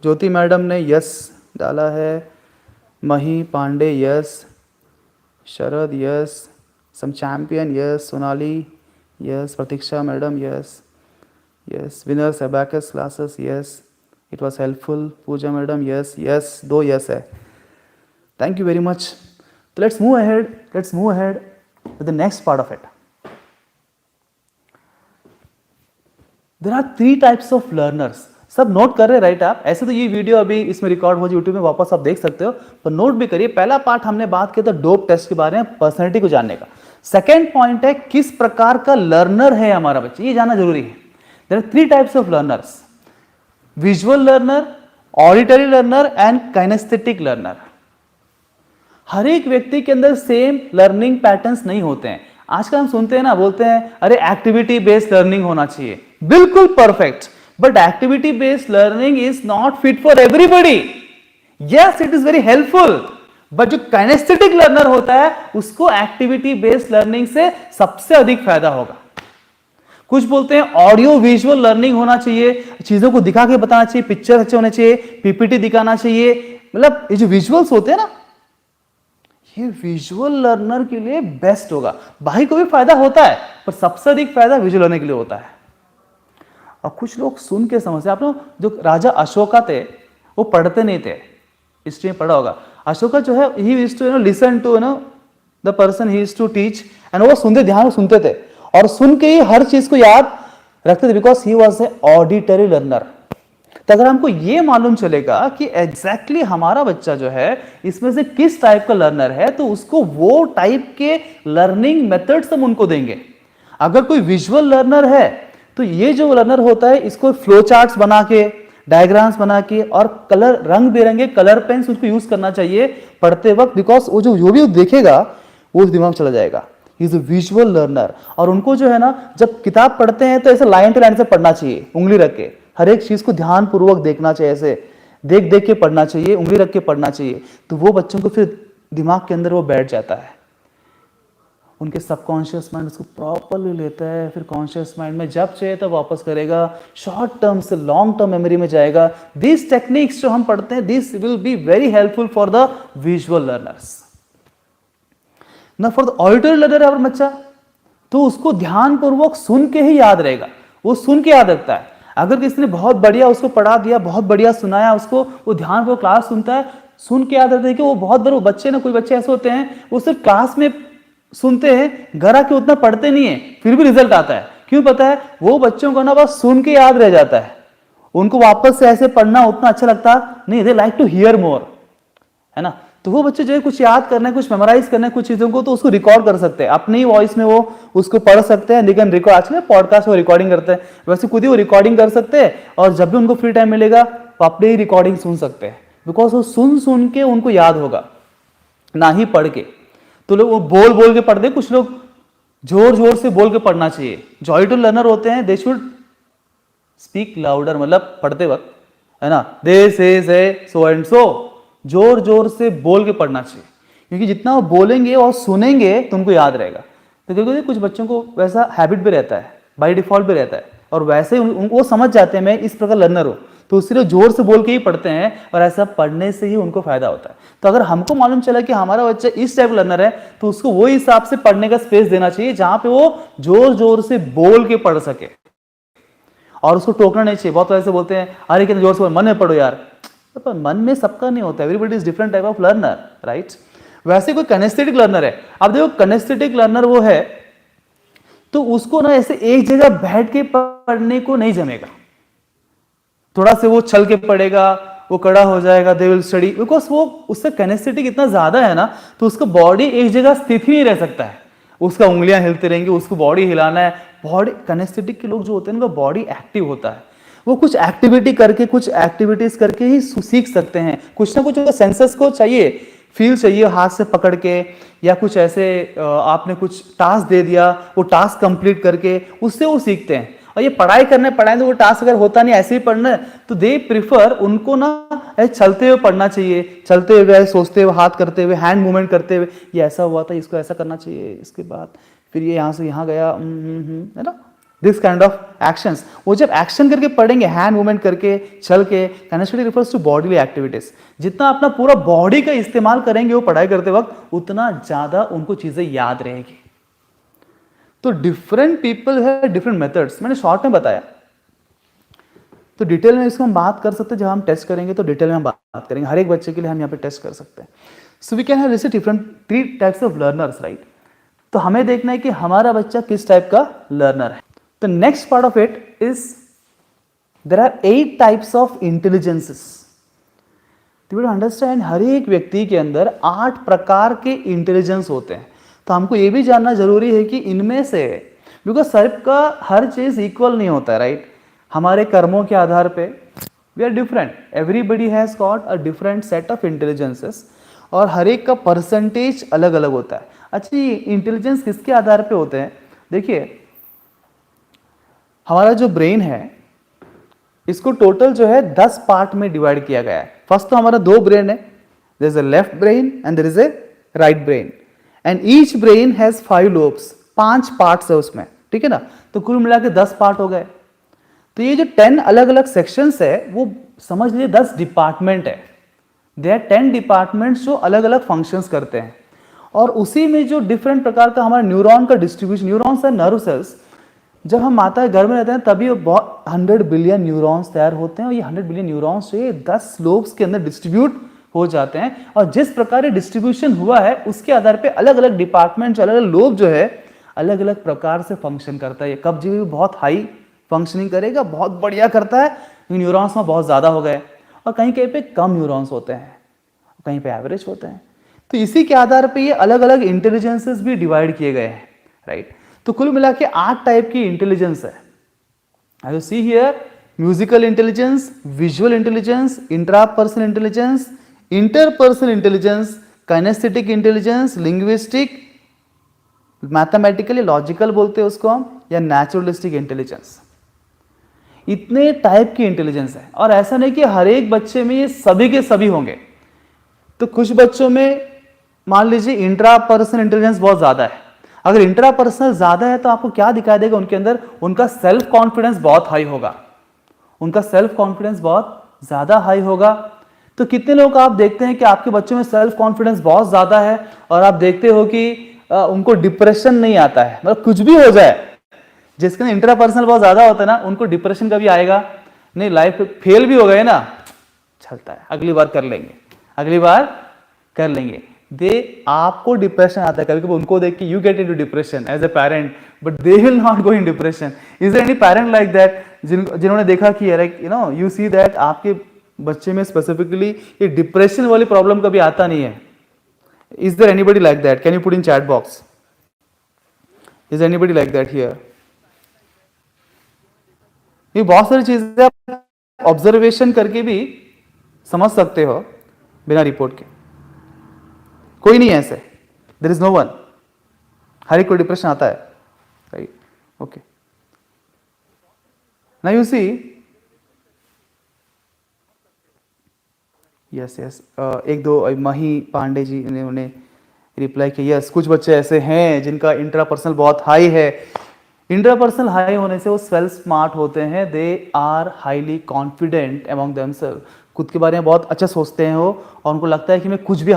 Jyoti madam ने yes डाला है, मही Pandey yes, Sharad yes, some champion yes, Sonali yes, Pratiksha madam yes, yes, winners abacus classes yes. It was helpful. Pooja madam, yes, yes, दो yes है. Thank you very much. So let's move ahead. Let's move ahead with the next part of it. There are 3 types of learners. सब note कर रहे right आप? ऐसे तो ये video अभी इसमें रिकॉर्ड हो यूट्यूब में, वापस आप देख सकते हो, पर नोट भी करिए। पहला पार्ट हमने बात किया था डोप टेस्ट के बारे में, पर्सनैलिटी को जानने का। सेकेंड पॉइंट है किस प्रकार का लर्नर है हमारा बच्चा, ये जानना जरूरी है। There are 3 types of learners. Visual learner, auditory learner and kinesthetic learner. हर एक व्यक्ति के अंदर सेम लर्निंग पैटर्न्स नहीं होते हैं। आजकल हम सुनते हैं ना, बोलते हैं अरे एक्टिविटी बेस्ड लर्निंग होना चाहिए, बिल्कुल perfect, but activity based learning is not fit for everybody. Yes it is very helpful, but जो काइनेस्थेटिक लर्नर होता है उसको एक्टिविटी बेस्ड लर्निंग से सबसे अधिक फायदा होगा। कुछ बोलते हैं ऑडियो विजुअल लर्निंग होना चाहिए, चीजों को दिखा के बताना चाहिए, पिक्चर अच्छे होने चाहिए, पीपीटी दिखाना चाहिए, मतलब ये जो विजुअल्स होते हैं ना, ये विजुअल लर्नर के लिए बेस्ट होगा। बाकी को भी फायदा होता है पर सबसे अधिक फायदा विजुअल लर्नर के लिए होता है। और कुछ लोग सुन के समझते, आप लोग जो राजा अशोका थे वो पढ़ते नहीं थे, हिस्ट्री में पढ़ा होगा। अशोका जो है he used to listen to the person he used to teach, and वो सुनते, ध्यान सुनते थे और सुन के ही हर चीज को याद रखते थे, because he was a auditory learner. तो अगर हमको ये मालूम चलेगा कि एग्जैक्टली हमारा बच्चा जो है इसमें से किस टाइप का लर्नर है, तो उसको वो टाइप के लर्निंग मेथड्स हम उनको देंगे। अगर कोई विजुअल लर्नर है तो ये जो लर्नर होता है इसको फ्लो चार्ट्स बना के, डायग्राम्स बना के और कलर, रंग बिरंगे कलर पेन्स उसको यूज करना चाहिए पढ़ते वक्त, बिकॉज वो जो भी देखेगा वो दिमाग चला जाएगा। He is a visual learner. और उनको जो है ना, जब किताब पढ़ते हैं तो ऐसे लाइन टू लाइन से पढ़ना चाहिए, उंगली रख के, हर एक चीज को ध्यान पूर्वक देखना चाहिए, ऐसे देख देख के पढ़ना चाहिए, उंगली रख के पढ़ना चाहिए, तो वो बच्चों को फिर दिमाग के अंदर वो बैठ जाता है। उनके सबकॉन्शियस माइंड उसको प्रॉपरली लेता है, फिर कॉन्शियस माइंड में जब चाहिए तब वापस करेगा, शॉर्ट टर्म से लॉन्ग टर्म मेमोरी में जाएगा। दिस टेक्निक्स जो हम पढ़ते हैं, this will be very helpful for the visual learners. ना फॉर द ऑडिटरी लर्नर है बच्चा, तो उसको ध्यान पूर्वक सुन के ही याद रहेगा, वो सुन के याद रखता है। अगर किसी ने बहुत बढ़िया उसको पढ़ा दिया, बहुत बढ़िया सुनाया उसको, वो ध्यान पूर्वक क्लास सुनता है, सुन के याद रखता है। कि वो बहुत बड़े बच्चे ना, कोई बच्चे ऐसे होते हैं वो सिर्फ क्लास में सुनते हैं, घर आके उतना पढ़ते नहीं है, फिर भी रिजल्ट आता है। क्यों पता है? वो बच्चों को ना बस सुन के याद रह जाता है, उनको वापस से ऐसे पढ़ना उतना अच्छा लगता नहीं, दे लाइक टू हियर मोर, है ना। तो वो बच्चे जो है कुछ याद करना है, कुछ मेमोराइज करना है कुछ चीजों को, तो उसको रिकॉर्ड कर सकते हैं अपनी वॉइस में, वो उसको पढ़ सकते हैं। लेकिन रिकॉर्ड आजकल पॉडकास्ट में रिकॉर्डिंग करते हैं, वैसे खुद ही वो रिकॉर्डिंग कर सकते हैं, और जब भी उनको फ्री टाइम मिलेगा वो अपनी ही रिकॉर्डिंग सुन सकते हैं, बिकॉज वो सुन सुन के उनको याद होगा, ना ही पढ़ के। तो लोग वो बोल बोल के पढ़ते, कुछ लोग जोर जोर से बोल के पढ़ना चाहिए। जो ऑडिटरी लर्नर होते हैं दे शुड स्पीक लाउडर, मतलब पढ़ते वक्त, है ना, this is a so and so, जोर जोर से बोल के पढ़ना चाहिए, क्योंकि जितना वो बोलेंगे और सुनेंगे तो उनको याद रहेगा। तो क्योंकि कुछ बच्चों को वैसा हैबिट भी रहता है, बाय डिफॉल्ट भी रहता है। और वैसे वो समझ जाते हैं मैं इस प्रकार लर्नर हूँ, तो सिर्फ जोर से बोल के ही पढ़ते हैं और ऐसा पढ़ने से ही उनको फायदा होता है। तो अगर हमको मालूम चला कि हमारा बच्चा इस टाइप लर्नर है, तो उसको वो हिसाब से पढ़ने का स्पेस देना चाहिए जहां पे वो जोर जोर से बोल के पढ़ सके, और उसको टोकना नहीं चाहिए। बहुत ऐसे बोलते हैं अरे कितने जोर से मन में पढ़ो यार, तो मन में सबका नहीं होता, everybody is different type of learner, right. वैसे कोई कनेस्थेटिक लर्नर है, अब देखो कनेस्थेटिक लर्नर वो है तो उसको ना ऐसे एक जगह बैठ के पढ़ने को नहीं जमेगा, थोड़ा से वो चल के पढ़ेगा, वो खड़ा हो जाएगा, दे विल स्टडी, बिकॉज वो उसका कैनेस्थेटिक इतना ज्यादा है ना, तो उसका बॉडी एक जगह स्थित ही नहीं रह सकता है, उसका उंगलियां हिलते रहेंगी, उसको बॉडी हिलाना है। बॉडी कैनेस्थेटिक के लोग जो होते हैं उनका बॉडी एक्टिव होता है, वो कुछ एक्टिविटी करके, कुछ एक्टिविटीज करके ही सीख सकते हैं, कुछ ना कुछ सेंसस को चाहिए, फील चाहिए हाथ से पकड़ के, या कुछ ऐसे आपने कुछ टास्क दे दिया, वो टास्क कंप्लीट करके उससे वो सीखते हैं। और ये पढ़ाई तो वो टास्क अगर होता नहीं ऐसे ही पढ़ना है, तो दे प्रिफर उनको ना चलते हुए पढ़ना चाहिए, चलते हुए, सोचते हुए, हाथ करते हुए, हैंड मूवमेंट करते हुए, ये ऐसा हुआ था इसको ऐसा करना चाहिए, इसके बाद फिर ये यहाँ से यहाँ गया, है ना, दिस काइंड ऑफ एक्शंस। वो जब एक्शन करके पढ़ेंगे, हैंड मूवमेंट करके, चल के, kinesthetic refers to bodily activities, जितना अपना पूरा बॉडी का इस्तेमाल करेंगे वो पढ़ाई करते वक्त, उतना ज्यादा उनको चीजें याद रहेगी। तो डिफरेंट पीपल है, डिफरेंट मेथड्स, मैंने शॉर्ट में बताया, तो डिटेल में इसको हम बात कर सकते हैं, जब हम टेस्ट करेंगे तो डिटेल में हम बात करेंगे, हर एक बच्चे के लिए हम यहाँ पे टेस्ट कर सकते हैं। So we can have different 3 types of learners, right. तो हमें देखना है कि हमारा बच्चा किस टाइप का लर्नर है। The next part of it is there are 8 types of intelligences. You will understand, हर एक व्यक्ति के अंदर 8 प्रकार के इंटेलिजेंस होते हैं। तो हमको ये भी जानना जरूरी है कि इनमें से, बिकॉज सबका हर चीज इक्वल नहीं होता है, राइट। हमारे कर्मों के आधार पे we are different, everybody has got a different set of intelligences, और हर एक का परसेंटेज अलग अलग होता है। अच्छा, ये इंटेलिजेंस किसके आधार पे होते हैं? देखिए, हमारा जो ब्रेन है इसको टोटल जो है 10 पार्ट में डिवाइड किया गया है। फर्स्ट तो हमारा 2 ब्रेन है, there is a left brain and there is a right brain, and each brain has 5 lobes, 5 parts है उसमें, ठीक है ना। तो कुल मिला के 10 पार्ट हो गए। तो ये जो 10 अलग अलग सेक्शंस है, वो समझ लीजिए 10 डिपार्टमेंट है। दे आर 10 डिपार्टमेंट्स जो अलग अलग फंक्शंस करते हैं, और उसी में जो डिफरेंट प्रकार का हमारा न्यूरॉन का distribution, neurons and nerve cells, जब हम माता के गर्भ में रहते हैं तभी बहुत 100 बिलियन न्यूरॉन्स तैयार होते हैं, और ये 100 बिलियन न्यूरॉन्स ये 10 लोब्स के अंदर डिस्ट्रीब्यूट हो जाते हैं, और जिस प्रकार ये डिस्ट्रीब्यूशन हुआ है उसके आधार पे अलग अलग डिपार्टमेंट, अलग अलग लोब जो है अलग अलग प्रकार से फंक्शन करता है। ये कब्जी भी बहुत हाई फंक्शनिंग करेगा, बहुत बढ़िया करता है, न्यूरॉन्स में बहुत ज्यादा हो गए, और कहीं कहीं पे कम न्यूरॉन्स होते हैं, कहीं पे एवरेज होते हैं। तो इसी के आधार पे ये अलग अलग इंटेलिजेंसेस भी डिवाइड किए गए हैं, राइट। तो कुल मिला के 8 टाइप की इंटेलिजेंस है। I you see here, musical intelligence, visual intelligence, intrapersonal intelligence, interpersonal intelligence, kinesthetic intelligence, linguistic, mathematically logical बोलते हैं उसको हम, या नेचुरलिस्टिक इंटेलिजेंस। इतने टाइप की इंटेलिजेंस है, और ऐसा नहीं कि हर एक बच्चे में ये सभी के सभी होंगे। तो कुछ बच्चों में मान लीजिए इंट्रापर्सनल इंटेलिजेंस बहुत ज्यादा है। अगर इंट्रापर्सनल ज्यादा है तो आपको क्या दिखाई देगा उनके अंदर? उनका सेल्फ कॉन्फिडेंस बहुत हाई होगा, उनका सेल्फ कॉन्फिडेंस बहुत ज्यादा हाई होगा। तो कितने लोग आप देखते हैं कि आपके बच्चों में सेल्फ कॉन्फिडेंस बहुत ज्यादा है, और आप देखते हो कि उनको डिप्रेशन नहीं आता है, मतलब कुछ भी हो जाए, जिसके अंदर इंट्रापर्सनल बहुत ज्यादा होता है ना, उनको डिप्रेशन कभी आएगा नहीं। लाइफ फेल भी हो गए ना, चलता है, अगली बार कर लेंगे, अगली बार कर लेंगे। दे आपको डिप्रेशन आता है कभी कभी, उनको देख के you get into depression as a parent, but they will not go in depression. Is there any parent like that जिन्होंने देखा कि लाइक यू सी दैट आपके बच्चे में स्पेसिफिकली ये डिप्रेशन वाली प्रॉब्लम कभी आता नहीं है? Is there anybody like that? Can you put in chat box, is anybody like that here? ये बहुत सारी चीजें आप ऑब्जर्वेशन करके भी समझ सकते हो बिना रिपोर्ट के। कोई नहीं है ऐसे, देयर इज नो वन, हर एक को डिप्रेशन आता है, right? Okay, now you see, yes yes, एक दो मही पांडे जी ने उन्हें रिप्लाई किया, यस कुछ बच्चे ऐसे हैं जिनका इंट्रापर्सनल बहुत हाई है, इंट्रापर्सनल हाई होने से वो सेल्फ स्मार्ट होते हैं, they are highly confident among themselves, खुद के बारे में बहुत अच्छा सोचते हैं वो, और उनको लगता है कि मैं कुछ भी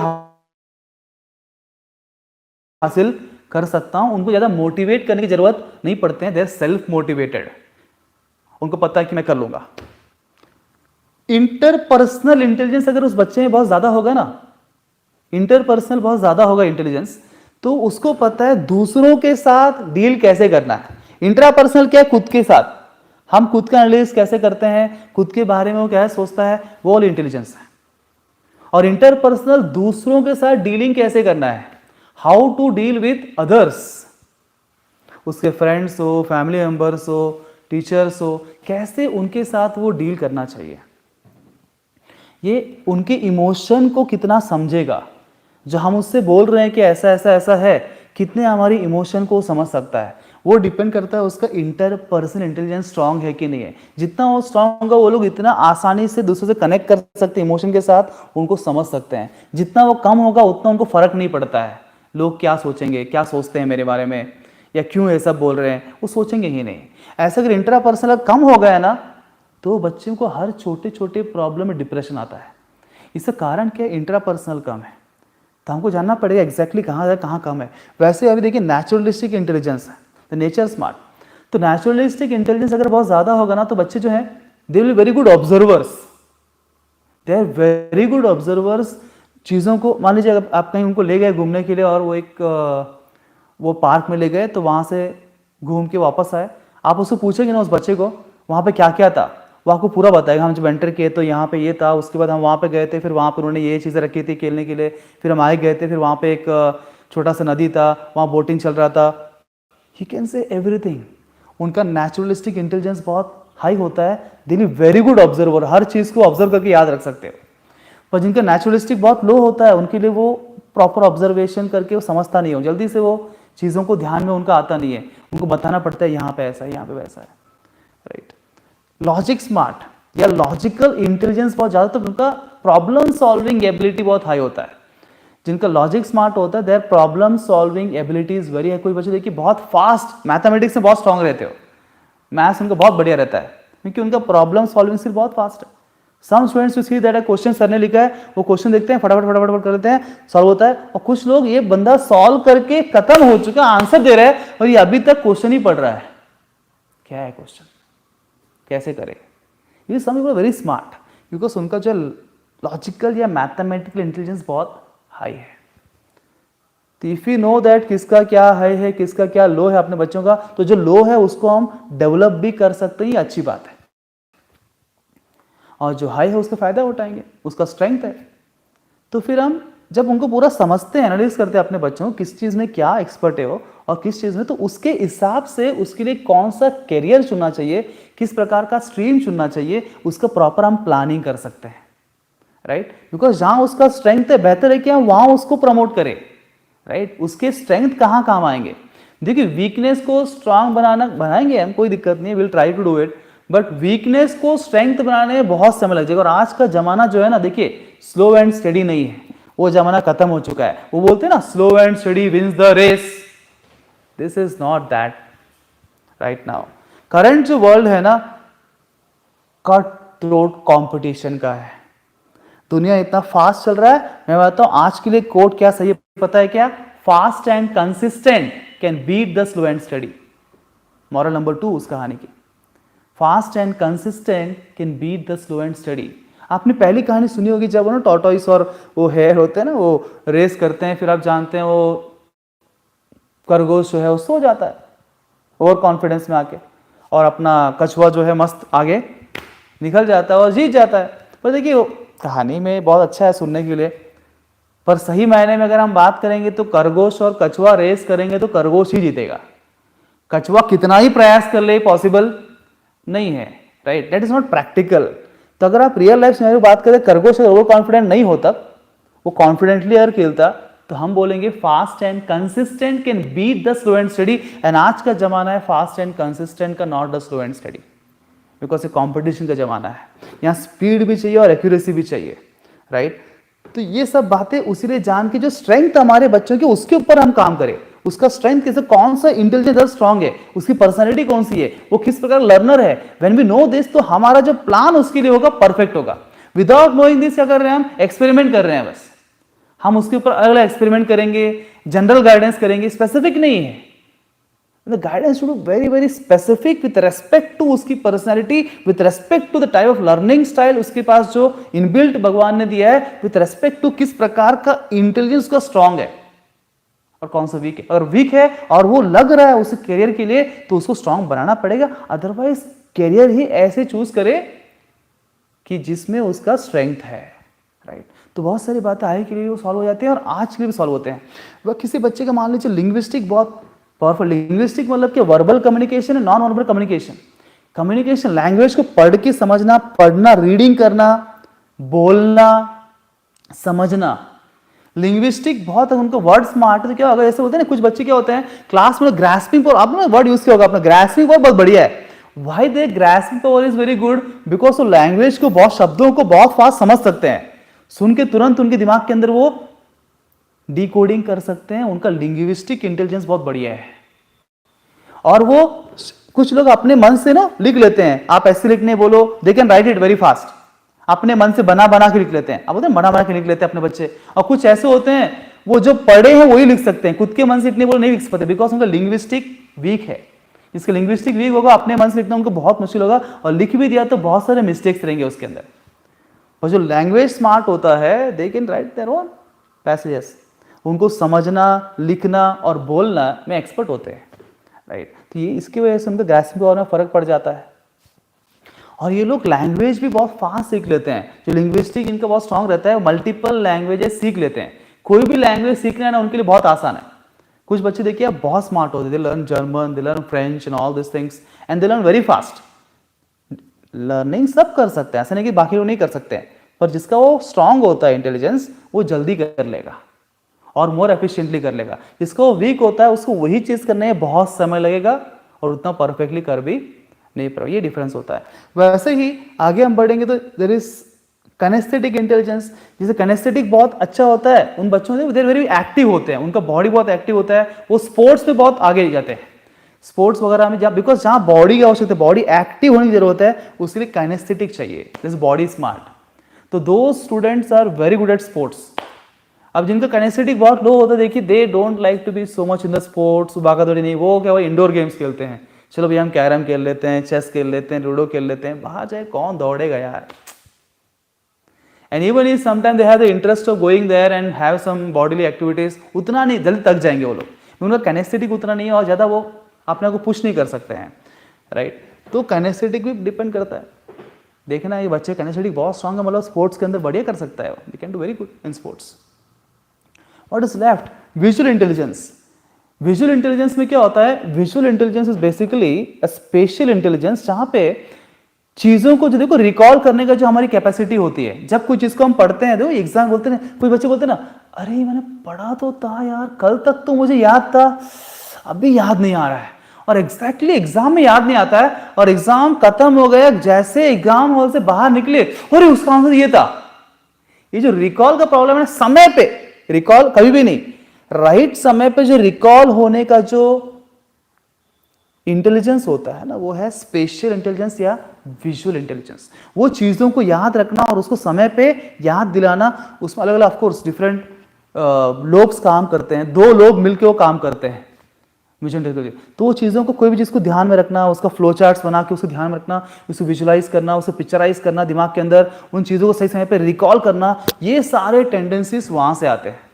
हासिल कर सकता हूं। उनको ज़्यादा मोटिवेट करने की जरूरत नहीं पड़ते हैं, दे आर सेल्फ मोटिवेटेड, उनको पता है कि मैं कर लूंगा। इंटरपर्सनल इंटेलिजेंस अगर उस बच्चे में बहुत ज़्यादा होगा ना, इंटरपर्सनल बहुत ज़्यादा होगा इंटेलिजेंस, तो उसको पता है दूसरों के साथ डील कैसे करना है। इंट्रापर्सनल क्या है, खुद के साथ हम खुद का एनालिसिस कैसे करते हैं, खुद के बारे में वो क्या सोचता है, वो ऑल इंटेलिजेंस है। और इंटरपर्सनल दूसरों के साथ डीलिंग कैसे करना है, how to deal with others, उसके फ्रेंड्स हो, फैमिली मेंबर्स हो, टीचर्स हो, कैसे उनके साथ वो डील करना चाहिए, ये उनके इमोशन को कितना समझेगा। जो हम उससे बोल रहे हैं कि ऐसा ऐसा ऐसा है, कितने हमारी इमोशन को समझ सकता है, वो डिपेंड करता है उसका इंटरपर्सनल इंटेलिजेंस स्ट्रांग है कि नहीं है। जितना वो स्ट्रांग होगा, वो लोग इतना आसानी से दूसरों से कनेक्ट कर सकते हैं, इमोशन के साथ उनको समझ सकते हैं। जितना वो कम होगा, उतना उनको फर्क नहीं पड़ता है, लोग क्या सोचेंगे, क्या सोचते हैं मेरे बारे में, या क्यों ये सब बोल रहे हैं, वो सोचेंगे ही नहीं। ऐसा अगर इंट्रापर्सनल कम हो गया ना, तो बच्चों को हर छोटे छोटे प्रॉब्लम में डिप्रेशन आता है। इसका कारण क्या है, इंट्रापर्सनल कम है, तो हमको जानना पड़ेगा एग्जैक्टली कहाँ है, कहाँ कम है। वैसे अभी देखिए नेचुरलिस्टिक इंटेलिजेंस है, द नेचर स्मार्ट, तो नेचुरलिस्टिक इंटेलिजेंस अगर बहुत ज़्यादा होगा ना, तो बच्चे जो हैं they will very good observers, they are very good observers. चीज़ों को मान लीजिए अगर आप कहीं उनको ले गए घूमने के लिए, और वो पार्क में ले गए, तो वहाँ से घूम के वापस आए, आप उसको पूछेंगे ना उस बच्चे को वहाँ पे क्या क्या था, वो आपको पूरा बताएगा। हम जब एंटर किए तो यहाँ पे ये था, उसके बाद हम वहाँ पे गए थे, फिर वहाँ पर उन्होंने ये चीज़ें रखी थी खेलने के लिए, फिर हम आए गए थे, फिर वहाँ पे एक छोटा सा नदी था, वहाँ बोटिंग चल रहा था। He can see everything. उनका नेचुरलिस्टिक इंटेलिजेंस बहुत हाई होता है, they be very good observer, हर चीज़ को ऑब्जर्व करके याद रख सकते हो। पर जिनका नेचुरलिस्टिक बहुत लो होता है, उनके लिए वो प्रॉपर ऑब्जर्वेशन करके वो समझता नहीं हो, जल्दी से वो चीज़ों को ध्यान में उनका आता नहीं है, उनको बताना पड़ता है यहाँ पे ऐसा है, यहाँ पे वैसा है, राइट। लॉजिक स्मार्ट या लॉजिकल इंटेलिजेंस बहुत ज़्यादा, तो उनका प्रॉब्लम सॉल्विंग एबिलिटी बहुत हाई होता है। जिनका लॉजिक स्मार्ट होता है, their problem solving ability is very high. कोई बच्चे देखिए बहुत फास्ट मैथमेटिक्स में बहुत स्ट्रांग रहते हो, मैथ्स उनका बहुत बढ़िया रहता है, क्योंकि उनका प्रॉब्लम सॉल्विंग स्किल बहुत फास्ट है। Some students you see that a question sir ने लिखा है, वो क्वेश्चन देखते हैं, फटाफट फटाफट फटाफट कर लेते हैं, सॉल्व होता है। और कुछ लोग ये बंदा सॉल्व करके खत्म हो चुका, आंसर दे रहा है, और ये अभी तक क्वेश्चन ही पढ़ रहा है, क्या है क्वेश्चन, कैसे करे। ये some people very smart, because उनका जो लॉजिकल या मैथमेटिकल इंटेलिजेंस बहुत हाई है। तो इफ यू नो दैट किसका क्या हाई है, किसका क्या लो है अपने बच्चों का, तो जो लो है उसको हम डेवलप भी कर सकते हैं, ये अच्छी बात है। और जो हाई है उसका फायदा उठाएंगे, उसका स्ट्रेंथ है। तो फिर हम जब उनको पूरा समझते हैं, एनालिसिस करते हैं अपने बच्चों को, किस चीज़ में क्या एक्सपर्ट है वो और किस चीज़ में, तो उसके हिसाब से उसके लिए कौन सा करियर चुनना चाहिए, किस प्रकार का स्ट्रीम चुनना चाहिए, उसका प्रॉपर हम प्लानिंग कर सकते हैं, राइट। बिकॉज जहाँ उसका स्ट्रेंथ है, बेहतर है कि हम वहाँ उसको प्रमोट करें, राइट। उसके स्ट्रेंथ कहाँ काम आएंगे। देखिए वीकनेस को स्ट्रांग बनाएंगे हम, कोई दिक्कत नहीं है, will try to do it, but weakness को स्ट्रेंथ बनाने में बहुत समय लग जाएगा। और आज का जमाना जो है ना, देखिए स्लो एंड स्टडी नहीं है, वो जमाना खत्म हो चुका है। वो बोलते हैं ना, slow and steady wins the race, this is not that right now. Current जो वर्ल्ड है ना, कट थ्रोट कॉम्पिटिशन का है। दुनिया इतना फास्ट चल रहा है, मैं बताता हूं आज के लिए कोट क्या सही है पता है क्या, fast and consistent can beat the slow and steady. Moral number 2 उस कहानी की, fast and consistent can beat the slow and steady. आपने पहली कहानी सुनी होगी, जब वो ना टॉर्टोइस और वो हेयर होते हैं ना, वो रेस करते हैं, फिर आप जानते हैं वो खरगोश जो है वो सो जाता है ओवर कॉन्फिडेंस में आके, और अपना कछुआ जो है मस्त आगे निकल जाता है और जीत जाता है। पर देखिए कहानी में बहुत अच्छा है सुनने के लिए, पर सही मायने में अगर हम बात करेंगे तो खरगोश और कछुआ रेस करेंगे तो खरगोश ही जीतेगा। कछुआ कितना ही प्रयास कर ले पॉसिबल नहीं है, right, that is not practical. तो अगर आप रियल लाइफ सिनेरियो बात करें, खरगोश अगर ओवर कॉन्फिडेंट नहीं होता, वो कॉन्फिडेंटली अगर खेलता, तो हम बोलेंगे fast and consistent can beat the slow and steady. And आज का जमाना है फास्ट एंड कंसिस्टेंट का, not the slow and steady, because ये कॉम्पिटिशन का जमाना है, यहाँ स्पीड भी चाहिए और एक्यूरेसी भी चाहिए, राइट। तो ये सब बातें उसी लिए जान के जो स्ट्रेंथ हमारे बच्चों की, उसके ऊपर हम काम करें, उसका स्ट्रेंथ किस, कौन सा इंटेलिजेंस स्ट्रांग है, उसकी पर्सनैलिटी कौन सी है, वो किस प्रकार लर्नर है। व्हेन वी नो दिस, तो हमारा जो प्लान उसके लिए होगा परफेक्ट होगा। विदाउट नोइंग दिस क्या कर रहे हैं, हम एक्सपेरिमेंट कर रहे हैं बस, हम उसके ऊपर अलग अलग एक्सपेरिमेंट करेंगे, जनरल गाइडेंस करेंगे, स्पेसिफिक नहीं है। The guidance should be very very specific with respect to उसकी personality, with respect to the type of learning style उसके पास जो इनबिल्ट भगवान ने दिया है, with respect to किस प्रकार का इंटेलिजेंस का स्ट्रांग है और कौन सा वीक है। अगर वीक है और वो लग रहा है उस करियर के लिए, तो उसको स्ट्रांग बनाना पड़ेगा। अदरवाइज करियर ही ऐसे चूज करे कि जिसमें उसका स्ट्रेंथ है, राइट। तो बहुत सारी बातें आगे के लिए सॉल्व हो जाती हैं और आज के लिए भी सॉल्व होते हैं। वह किसी बच्चे का मान लीजिए लिंग्विस्टिक बहुत पावरफुल, लिंग्विस्टिक मतलब कि वर्बल कम्युनिकेशन है, non verbal communication. Communication language को पढ़ के समझना, पढ़ना, रीडिंग करना, बोलना, समझना। लिंग्विस्टिक बहुत उनको वर्ड स्मार्ट, तो क्या होगा, ऐसे होते हैं ना कुछ बच्चे क्या होते हैं क्लास में ग्रास्पिंग पावर, आपने वर्ड यूज किया होगा अपना, ग्रास्पिंग पावर बहुत बढ़िया है। Why they grasping power is very good, because वो लैंग्वेज को, बहुत शब्दों को बहुत फास्ट समझ सकते हैं, सुन के तुरंत उनके दिमाग के अंदर वो डिकोडिंग कर सकते हैं। उनका लिंग्विस्टिक इंटेलिजेंस बहुत बढ़िया है। और वो कुछ लोग अपने मन से ना लिख लेते हैं, आप ऐसे लिखने बोलो, they can write it very fast, अपने मन से बना बना के लिख लेते हैं। अब बोलते हैं बना बना के लिख लेते हैं अपने बच्चे। और कुछ ऐसे होते हैं वो जो पढ़े हैं वही लिख सकते हैं, खुद के मन से लिखने बोलो नहीं लिख सकते, बिकॉज उनका लिंग्विस्टिक वीक है। जिसका लिंग्विस्टिक वीक होगा, अपने मन से लिखना उनको बहुत मुश्किल होगा, और लिख भी दिया तो बहुत सारे मिस्टेक्स रहेंगे उसके अंदर। और जो लैंग्वेज स्मार्ट होता है, they can write their own passages, उनको समझना, लिखना और बोलना में एक्सपर्ट होते हैं, राइट। तो ये इसकी वजह से उनका ग्रास्पिंग पावर में फर्क पड़ जाता है। और ये लोग लैंग्वेज भी बहुत फास्ट सीख लेते हैं, जो लिंग्विस्टिक इनका बहुत स्ट्रांग रहता है, मल्टीपल लैंग्वेजेस सीख लेते हैं। कोई भी लैंग्वेज सीखना है ना उनके लिए बहुत आसान है। कुछ बच्चे देखिए बहुत स्मार्ट होते हैं, they learn German, they learn French and all this things, and they learn very fast. Learning सब कर सकते हैं, ऐसा नहीं कि बाकी लोग नहीं कर सकते हैं, पर जिसका वो स्ट्रांग होता है इंटेलिजेंस, वो जल्दी कर लेगा और मोर एफिशिएंटली कर लेगा। जिसका वो वीक होता है, उसको वही चीज करने में बहुत समय लगेगा और उतना परफेक्टली कर भी नहीं पाएगा। ये डिफरेंस होता है। वैसे ही आगे हम बढ़ेंगे तो देयर इज कैनेस्थेटिक इंटेलिजेंस। जैसे कैनेस्थेटिक बहुत अच्छा होता है उन बच्चों से, देर वेरी एक्टिव होते हैं, उनका बॉडी बहुत एक्टिव होता है, वो स्पोर्ट्स में बहुत आगे जाते हैं, स्पोर्ट्स वगैरह में, बिकॉज जहां बॉडी की आवश्यकता है, बॉडी एक्टिव होने की जरूरत है, उसके लिए कैनेस्थेटिक चाहिए, दिस बॉडी स्मार्ट। तो दो students are very good at sports. अब जिनका कैनेस्थेटिक बहुत लो होता है, देखिए they don't like to be so much in the sports, भागा दौड़ी नहीं, वो क्या, वो इंडोर गेम्स खेलते हैं। चलो भैया हम कैरम खेल लेते हैं, चेस खेल लेते हैं, लूडो खेल लेते हैं, बाहर जाए कौन दौड़ेगा यार। And even if sometime they have the interest of going there and have some bodily activities, उतना नहीं, जल्दी थक जाएंगे वो लोग, उनका कैनेस्थेटिक उतना नहीं है और ज्यादा वो अपने को पुश नहीं कर सकते हैं, राइट। तो कैनेस्थेटिक भी डिपेंड करता है। देखना ये बच्चे कैनेस्थेटिक बहुत स्ट्रांग है, मतलब स्पोर्ट्स के अंदर बढ़िया कर सकता है, they can do very good in sports. What is left, visual intelligence. Visual intelligence में क्या होता है, visual intelligence is basically a special intelligence, जहां पे चीजों को जो देखो रिकॉल करने का जो हमारी कैपेसिटी होती है, जब कोई चीज को हम पढ़ते हैं, देखो एग्जाम बोलते हैं, कोई बच्चे बोलते हैं ना, अरे मैंने पढ़ा तो था यार, कल तक तो मुझे याद था, अभी याद नहीं आ रहा है, और एग्जैक्टली एग्जाम में याद नहीं आता है, और एग्जाम खत्म हो गया, जैसे एग्जाम हॉल से बाहर निकले, अरे उसका आंसर ये था। ये जो रिकॉल का प्रॉब्लम है, समय पे रिकॉल कभी भी नहीं, राइट समय पे जो रिकॉल होने का जो इंटेलिजेंस होता है ना, वो है स्पेशियल इंटेलिजेंस या विजुअल इंटेलिजेंस। वो चीजों को याद रखना और उसको समय पे याद दिलाना, उसमें अलग अलग ऑफ कोर्स डिफरेंट लोग काम करते हैं, दो लोग मिलकर वो काम करते हैं विजुअल इंटेलिजेंस। तो वो चीजों को, कोई भी चीज को ध्यान में रखना, उसका फ्लो चार्ट्स बना के उसको ध्यान में रखना, उसको विजुअलाइज करना, उसे पिक्चराइज करना दिमाग के अंदर, उन चीजों को सही समय पे रिकॉल करना, ये सारे टेंडेंसीज वहां से आते हैं।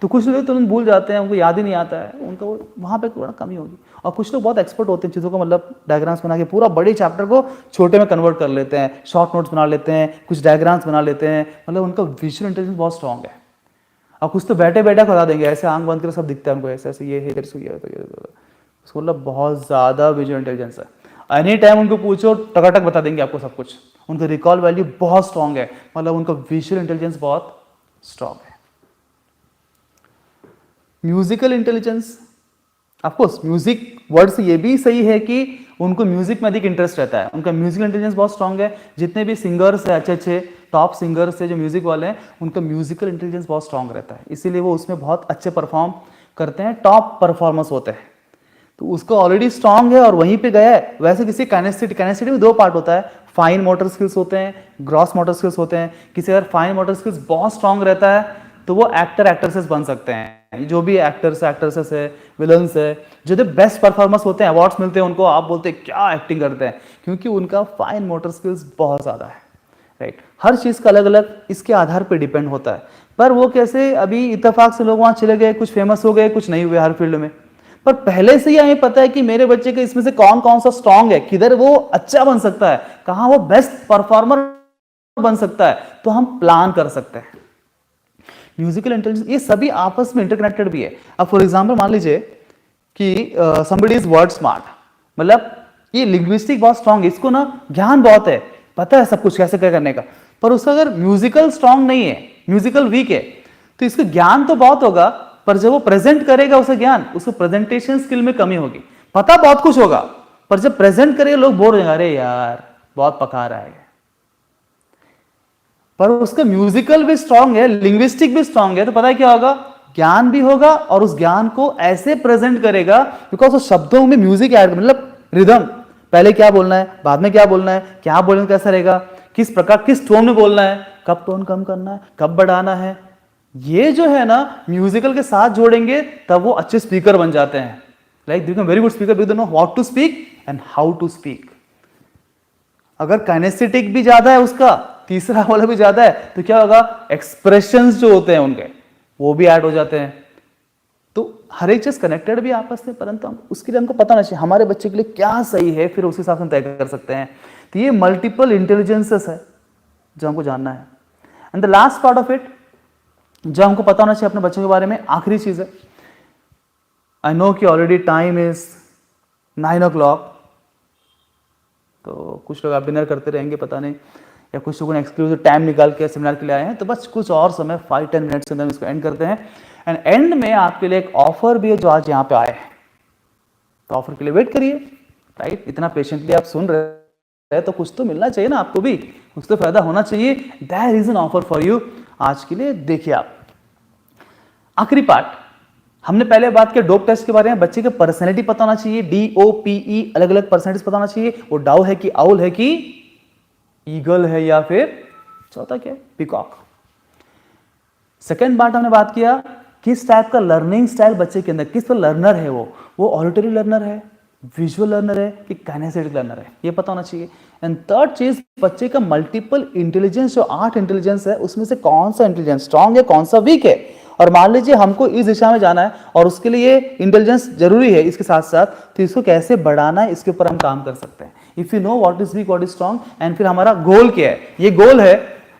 तो कुछ लोग तुरंत भूल जाते हैं, उनको याद ही नहीं आता है, उनका वो वहाँ पे थोड़ा कमी होगी। और कुछ लोग बहुत एक्सपर्ट होते हैं चीज़ों को, मतलब डायग्राम्स बना के पूरा बड़े चैप्टर को छोटे में कन्वर्ट कर लेते हैं, शॉर्ट नोट्स बना लेते हैं, कुछ डायग्राम्स बना लेते हैं, मतलब उनका विजुअल इंटेलिजेंस बहुत स्ट्रॉन्ग है। और कुछ तो बैठे बैठे बता देंगे, ऐसे आंख बंद कर सब दिखता है उनको, ऐसे ऐसे ये है, इधर से ये है, तो ये उसको मतलब बहुत ज़्यादा विजुअल इंटेलिजेंस है। एनी टाइम उनको पूछो टकाटक बता देंगे आपको सब कुछ, उनका रिकॉल वैल्यू बहुत स्ट्रॉन्ग है, मतलब उनका विजुअल इंटेलिजेंस बहुत स्ट्रॉन्ग है। Musical intelligence, of course music world से ये भी सही है कि उनको म्यूजिक में अधिक इंटरेस्ट रहता है, उनका म्यूजिकल इंटेलिजेंस बहुत स्ट्रांग है। जितने भी सिंगर्स हैं, अच्छे अच्छे टॉप सिंगर्स है जो म्यूजिक वाले हैं, उनका म्यूजिकल इंटेलिजेंस बहुत स्ट्रांग रहता है, इसीलिए वो उसमें बहुत अच्छे परफॉर्म करते हैं टॉप परफॉर्मेंस होते हैं। तो उसको ऑलरेडी स्ट्रांग है और वहीं पे गया है। वैसे किसी काइनेसिटी में दो पार्ट होता है, फाइन मोटर स्किल्स होते हैं, ग्रॉस मोटर स्किल्स होते हैं। किसी अगर फाइन मोटर स्किल्स बहुत स्ट्रांग रहता है तो वो एक्ट्रेसेस बन सकते हैं। जो भी एक्ट्रेसेस है, विलन्स है, जो द बेस्ट परफॉर्मेंस होते हैं, अवार्ड्स मिलते हैं उनको, आप बोलते हैं क्या एक्टिंग करते हैं, क्योंकि उनका फाइन मोटर स्किल्स बहुत ज़्यादा है, राइट। हर चीज़ का अलग अलग इसके आधार पर डिपेंड होता है। पर वो कैसे अभी इत्तेफाक से लोग वहाँ चले गए, कुछ फेमस हो गए, कुछ नहीं हुए हर फील्ड में। पर पहले से ही हमें पता है कि मेरे बच्चे के इसमें से कौन कौन सा स्ट्रांग है, किधर वो अच्छा बन सकता है, कहाँ वो बेस्ट परफॉर्मर बन सकता है, तो हम प्लान कर सकते हैं। म्यूजिकल इंटेलिजेंस ये सभी आपस में इंटरकनेक्टेड भी है। अब फॉर एग्जांपल मान लीजिए कि समबडी इज वर्ड स्मार्ट, मतलब ये लिंग्विस्टिक बहुत स्ट्रांग है, इसको ना ज्ञान बहुत है, पता है सब कुछ कैसे क्या करने का, पर उसका अगर म्यूजिकल स्ट्रांग नहीं है, म्यूजिकल वीक है, तो इसका ज्ञान तो बहुत होगा, पर जब वो प्रेजेंट करेगा उसे ज्ञान, उसको प्रेजेंटेशन स्किल में कमी होगी। पता बहुत कुछ होगा, पर जब प्रेजेंट करेगा लोग बोर हो जाएंगे, अरे यार बहुत पका रहा है। पर उसका म्यूजिकल भी स्ट्रांग है, लिंग्विस्टिक भी स्ट्रांग है, तो पता है क्या होगा, ज्ञान भी होगा और उस ज्ञान को ऐसे प्रेजेंट करेगा, बिकॉज उस शब्दों में म्यूजिक ऐड, मतलब रिदम, पहले क्या बोलना है, बाद में क्या बोलना है, क्या बोलना कैसा रहेगा, किस प्रकार किस टोन में बोलना है, कब टोन कम करना है, कब बढ़ाना है, ये जो है ना म्यूजिकल के साथ जोड़ेंगे तब वो अच्छे स्पीकर बन जाते हैं। Like they become very good speaker because they know what to speak and how to speak. अगर काइनेस्थेटिक भी ज्यादा है उसका, तीसरा वाला भी ज्यादा है, तो क्या होगा, एक्सप्रेशंस जो होते हैं उनके वो भी ऐड हो जाते हैं। तो हर एक चीज कनेक्टेड भी आपस में, परंतु हम उसके लिए हमको पता नहीं चाहिए हमारे बच्चे के लिए क्या सही है, फिर उस हिसाब से तय कर सकते हैं। तो ये मल्टीपल इंटेलिजेंसेस है जो हमको जानना है। And the last part of it जो हमको पता होना चाहिए अपने बच्चों के बारे में, आखिरी चीज है, आई नो कि ऑलरेडी टाइम इज 9 o'clock, तो कुछ लोग आप डिनर करते रहेंगे पता नहीं, या कुछ लोगों ने एक्सक्लूसिव टाइम निकाल के सेमिनार के लिए आए हैं, तो बस कुछ और समय 5-10 मिनट्स के अंदर इसको एंड करते हैं। एंड एंड में आपके लिए एक ऑफर भी है जो आज यहाँ पे आए हैं, तो ऑफर के लिए वेट करिए, राइट। इतना पेशेंटली आप सुन रहे हैं तो कुछ तो मिलना चाहिए ना आपको भी, कुछ तो फायदा होना चाहिए। There is an offer for you आज के लिए। देखिए आप, आखिरी पार्ट, हमने पहले बात किया डोप टेस्ट के बारे में, बच्चे की पर्सनैलिटी पता होना चाहिए, DOPE अलग अलग पर्सनैलिटीज पता होना चाहिए, वो डाउ है कि आउल है कि ईगल है, या फिर चौथा क्या, पीकॉक। सेकेंड पार्ट हमने बात किया किस टाइप का लर्निंग स्टाइल बच्चे के अंदर, किस पर लर्नर है, वो ऑडिटरी लर्नर है, विजुअल लर्नर है कि काइनेस्थेटिक लर्नर है, ये पता होना चाहिए। एंड थर्ड चीज, बच्चे का मल्टीपल इंटेलिजेंस, जो 8 इंटेलिजेंस है उसमें से कौन सा इंटेलिजेंस स्ट्रांग है, कौन सा वीक है। और मान लीजिए हमको इस दिशा में जाना है और उसके लिए इंटेलिजेंस जरूरी है इसके साथ साथ, तो इसको कैसे बढ़ाना है इसके ऊपर हम काम कर सकते हैं। If you know what is weak what is strong, and फिर हमारा गोल क्या है, ये गोल है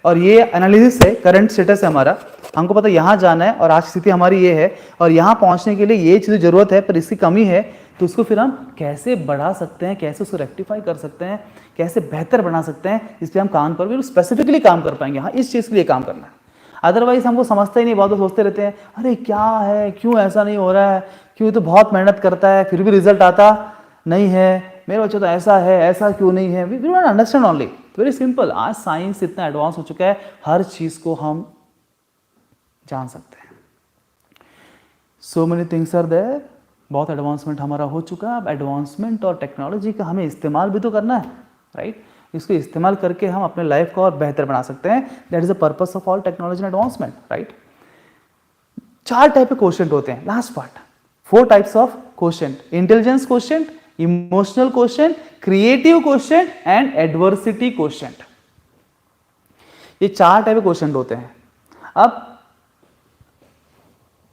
और ये एनालिसिस है, करंट स्टेटस है हमारा, हमको पता यहाँ जाना है और आज स्थिति हमारी ये है और यहाँ पहुंचने के लिए ये चीज़ जरूरत है पर इसकी कमी है, तो उसको फिर हम कैसे बढ़ा सकते हैं, कैसे उसको रेक्टिफाई कर सकते हैं, कैसे बेहतर बना सकते हैं, इस पर हम काम पर भी स्पेसिफिकली काम कर पाएंगे। हाँ, इस चीज़ के लिए काम करना है, अदरवाइज हमको समझते ही नहीं। बहुत लोग सोचते रहते हैं अरे क्या है, क्यों ऐसा नहीं हो रहा है, क्यों तो बहुत मेहनत करता है फिर भी रिजल्ट आता नहीं है, मेरे बच्चे तो ऐसा है, ऐसा क्यों नहीं है। We don't understand only, very simple. आज साइंस इतना एडवांस हो चुका है, हर चीज़ को हम जान सकते हैं। So many things are there, बहुत एडवांसमेंट हमारा हो चुका है। अब एडवांसमेंट और टेक्नोलॉजी का हमें इस्तेमाल भी तो करना है, राइट। इसको इस्तेमाल करके हम अपने लाइफ को और बेहतर बना सकते हैं। That is the purpose of all technology and advancement, right. 4 type के क्वेश्चन होते हैं, last part, 4 types of question, intelligence question, emotional question, creative question and adversity question. ये 4 टाइप के क्वेश्चन होते हैं। अब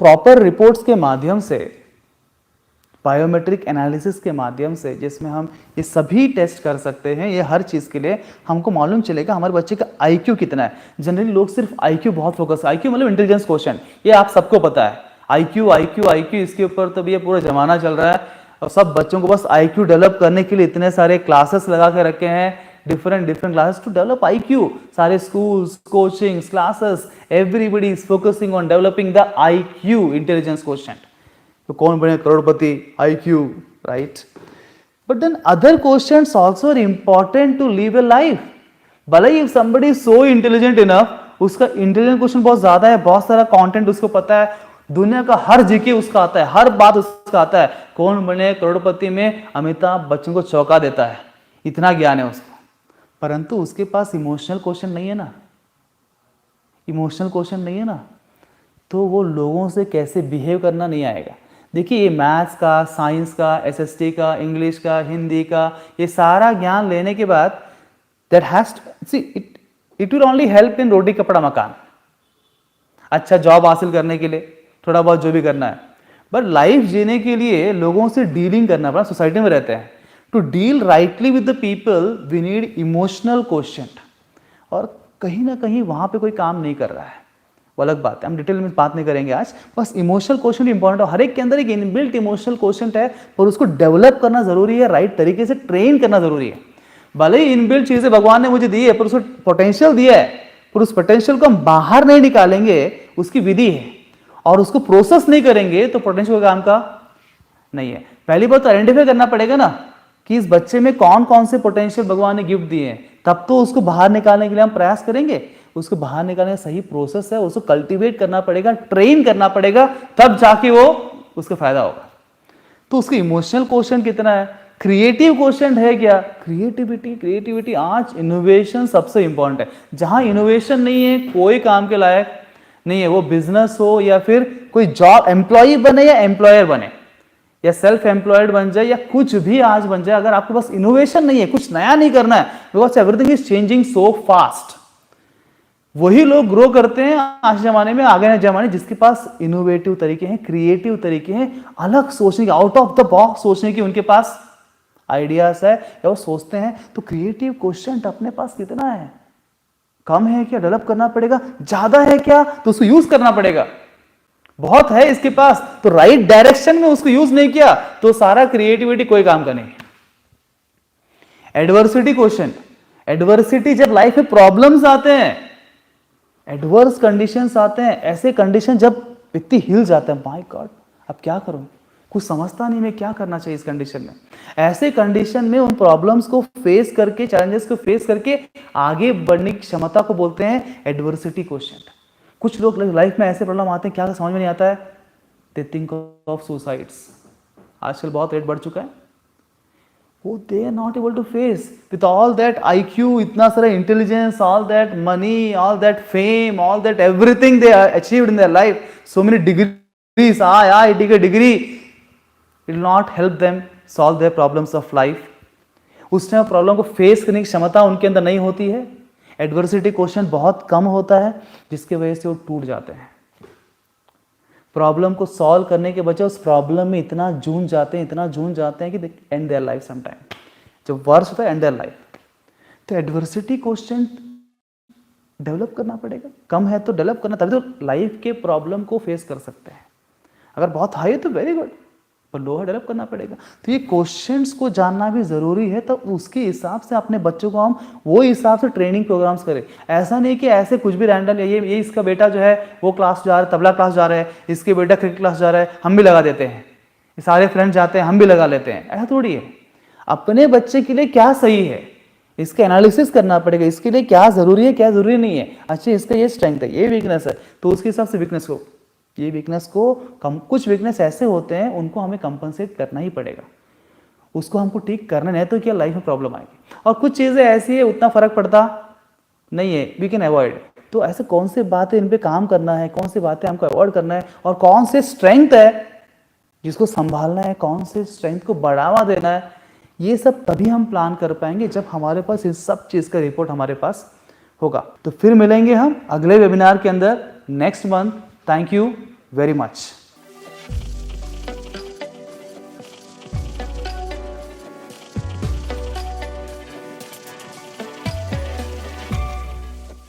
प्रॉपर रिपोर्ट्स के माध्यम से, बायोमेट्रिक एनालिसिस के माध्यम से, जिसमें हम ये सभी टेस्ट कर सकते हैं, ये हर चीज़ के लिए हमको मालूम चलेगा हमारे बच्चे का IQ कितना है। जनरली लोग सिर्फ IQ बहुत फोकस, IQ मतलब इंटेलिजेंस क्वेश्चन, ये आप सबको पता है, IQ इसके ऊपर तो भी ये पूरा जमाना चल रहा है और सब बच्चों को बस IQ डेवलप करने के लिए इतने सारे क्लासेस लगा के रखे हैं, different classes to develop IQ। सारे schools, coaching classes, everybody is focusing on developing the IQ intelligence question. तो कौन बने करोड़पति, IQ, right. But then other questions also are important to live a life. भले ही समबडी सो इंटेलिजेंट इनफ, उसका intelligent question बहुत ज्यादा है, बहुत सारा कंटेंट उसको पता है, दुनिया का हर जीके उसका आता है, हर बात उसका आता है। कौन बने करोड़पति में अमिताभ बच्चन को चौंका देता है, इतना ज्ञान है उसको। परंतु उसके पास इमोशनल क्वेश्चन नहीं है ना, इमोशनल क्वेश्चन नहीं है ना, तो वो लोगों से कैसे बिहेव करना नहीं आएगा। देखिए ये मैथ्स का, साइंस का, एसएसटी का, इंग्लिश का, हिंदी का, ये सारा ज्ञान लेने के बाद that has see it will only help in roti kapda makaan, अच्छा जॉब हासिल करने के लिए, थोड़ा बहुत जो भी करना है। बट लाइफ जीने के लिए लोगों से डीलिंग करना पड़ा, सोसाइटी में रहते हैं, to deal rightly with the people we need emotional question. और कहीं ना कहीं वहां पे कोई काम नहीं कर रहा है, वो अलग बात है, हम डिटेल में बात नहीं करेंगे आज। बस इमोशनल क्वेश्चन इंपॉर्टेंट है, हर एक के अंदर एक इनबिल्ट इमोशनल क्वेश्चन है, पर उसको डेवलप करना जरूरी है, राइट तरीके से ट्रेन करना जरूरी है। भले ही इनबिल्ट चीजें भगवान ने मुझे दी है, पर उसको पोटेंशियल दिया है, पर उस पोटेंशियल को हम बाहर नहीं निकालेंगे, उसकी विधि है, और उसको प्रोसेस नहीं करेंगे तो पोटेंशियल काम का नहीं है। पहली बात तो आइडेंटिफाई करना पड़ेगा ना कि इस बच्चे में कौन कौन से पोटेंशियल भगवान ने गिफ्ट दिए हैं, तब तो उसको बाहर निकालने के लिए हम प्रयास करेंगे। उसको बाहर निकालने का सही प्रोसेस है, उसको कल्टीवेट करना पड़ेगा, ट्रेन करना पड़ेगा, तब जाके वो उसका फायदा होगा। तो उसका इमोशनल क्वेश्चन कितना है, क्रिएटिव क्वेश्चन है क्या, क्रिएटिविटी आज इनोवेशन सबसे इंपॉर्टेंट है। जहां इनोवेशन नहीं है कोई काम के लायक नहीं है, वो बिजनेस हो या फिर कोई जॉब, एम्प्लॉय बने या एम्प्लॉयर बने या सेल्फ एम्प्लॉयड बन जाए या कुछ भी आज बन जाए, अगर आपके पास इनोवेशन नहीं है, कुछ नया नहीं करना है, because everything is changing so fast, वही लोग ग्रो करते हैं आज जमाने में, आगे जमाने जिसके पास इनोवेटिव तरीके हैं, क्रिएटिव तरीके हैं, अलग सोचने की, आउट ऑफ द बॉक्स सोचने की उनके पास आइडियाज है या वो सोचते हैं। तो क्रिएटिव क्वेश्चन अपने पास कितना है, कम है क्या, डेवलप करना पड़ेगा, ज्यादा है क्या तो उसको यूज करना पड़ेगा, बहुत है इसके पास तो राइट डायरेक्शन में उसको यूज नहीं किया तो सारा क्रिएटिविटी कोई काम का नहीं। एडवर्सिटी क्वेश्चन, एडवर्सिटी जब लाइफ में प्रॉब्लम्स आते हैं, एडवर्स कंडीशंस आते हैं, ऐसे कंडीशन जब व्यक्ति हिल जाता है, माय गॉड अब क्या करूं, कुछ समझता नहीं मैं क्या करना चाहिए इस कंडीशन में। ऐसे कंडीशन में उन प्रॉब्लम्स को फेस करके, चैलेंजेस को फेस करके आगे बढ़ने की क्षमता को बोलते हैं एडवर्सिटी क्वेश्चन। कुछ लोग लाइफ में ऐसे प्रॉब्लम आते हैं, क्या समझ में नहीं आता है, दे थिंक ऑफ सुसाइड्स, आजकल बहुत रेट बढ़ चुका है, वो they are not able to face with all that IQ, इतना सारा intelligence, all that money, all that fame, all that everything they achieved in their life, so many degrees, degree, it will not help them solve their problems of life. उस time problem को face करने की क्षमता उनके अंदर नहीं होती है, एडवर्सिटी क्वेश्चन बहुत कम होता है, जिसके वजह से वो टूट जाते हैं। प्रॉब्लम को सॉल्व करने के बजाय उस प्रॉब्लम में इतना जूझ जाते हैं कि they end their life some time, जब वर्ष होता है एंड देयर लाइफ। तो एडवर्सिटी क्वेश्चन डेवलप करना पड़ेगा, कम है तो डेवलप करना, तभी तो लाइफ के प्रॉब्लम को फेस कर सकते हैं। अगर बहुत हाई है तो वेरी गुड, पर लोअर डेवलप करना पड़ेगा। तो ये क्वेश्चंस को जानना भी जरूरी है, तो उसके हिसाब से अपने बच्चों को हम वो हिसाब से ट्रेनिंग प्रोग्राम्स करें। ऐसा नहीं कि ऐसे कुछ भी रैंडम, ये इसका बेटा जो है वो क्लास जा रहा है, तबला क्लास जा रहा है, इसके बेटा क्रिकेट क्लास जा रहा है, हम भी लगा देते हैं, सारे फ्रेंड्स जाते हैं हम भी लगा लेते हैं, ऐसा थोड़ी है। अपने बच्चे के लिए क्या सही है इसका एनालिसिस करना पड़ेगा, इसके लिए क्या जरूरी है क्या जरूरी नहीं है, अच्छा इसका ये स्ट्रेंथ है, ये वीकनेस है, तो उसके हिसाब से वीकनेस को कुछ वीकनेस ऐसे होते हैं उनको हमें कंपनसेट करना ही पड़ेगा, उसको हमको ठीक करना नहीं तो क्या लाइफ में प्रॉब्लम आएगी। और कुछ चीज़ें ऐसी है उतना फर्क पड़ता नहीं है, वी कैन अवॉइड। तो ऐसे कौन से बातें इन पे काम करना है, कौन सी बातें हमको अवॉइड करना है, और कौन से स्ट्रेंथ है जिसको संभालना है, कौन से स्ट्रेंथ को बढ़ावा देना है, ये सब तभी हम प्लान कर पाएंगे जब हमारे पास इस सब चीज़ का रिपोर्ट हमारे पास होगा। तो फिर मिलेंगे हम अगले वेबिनार के अंदर next month. Thank you very much.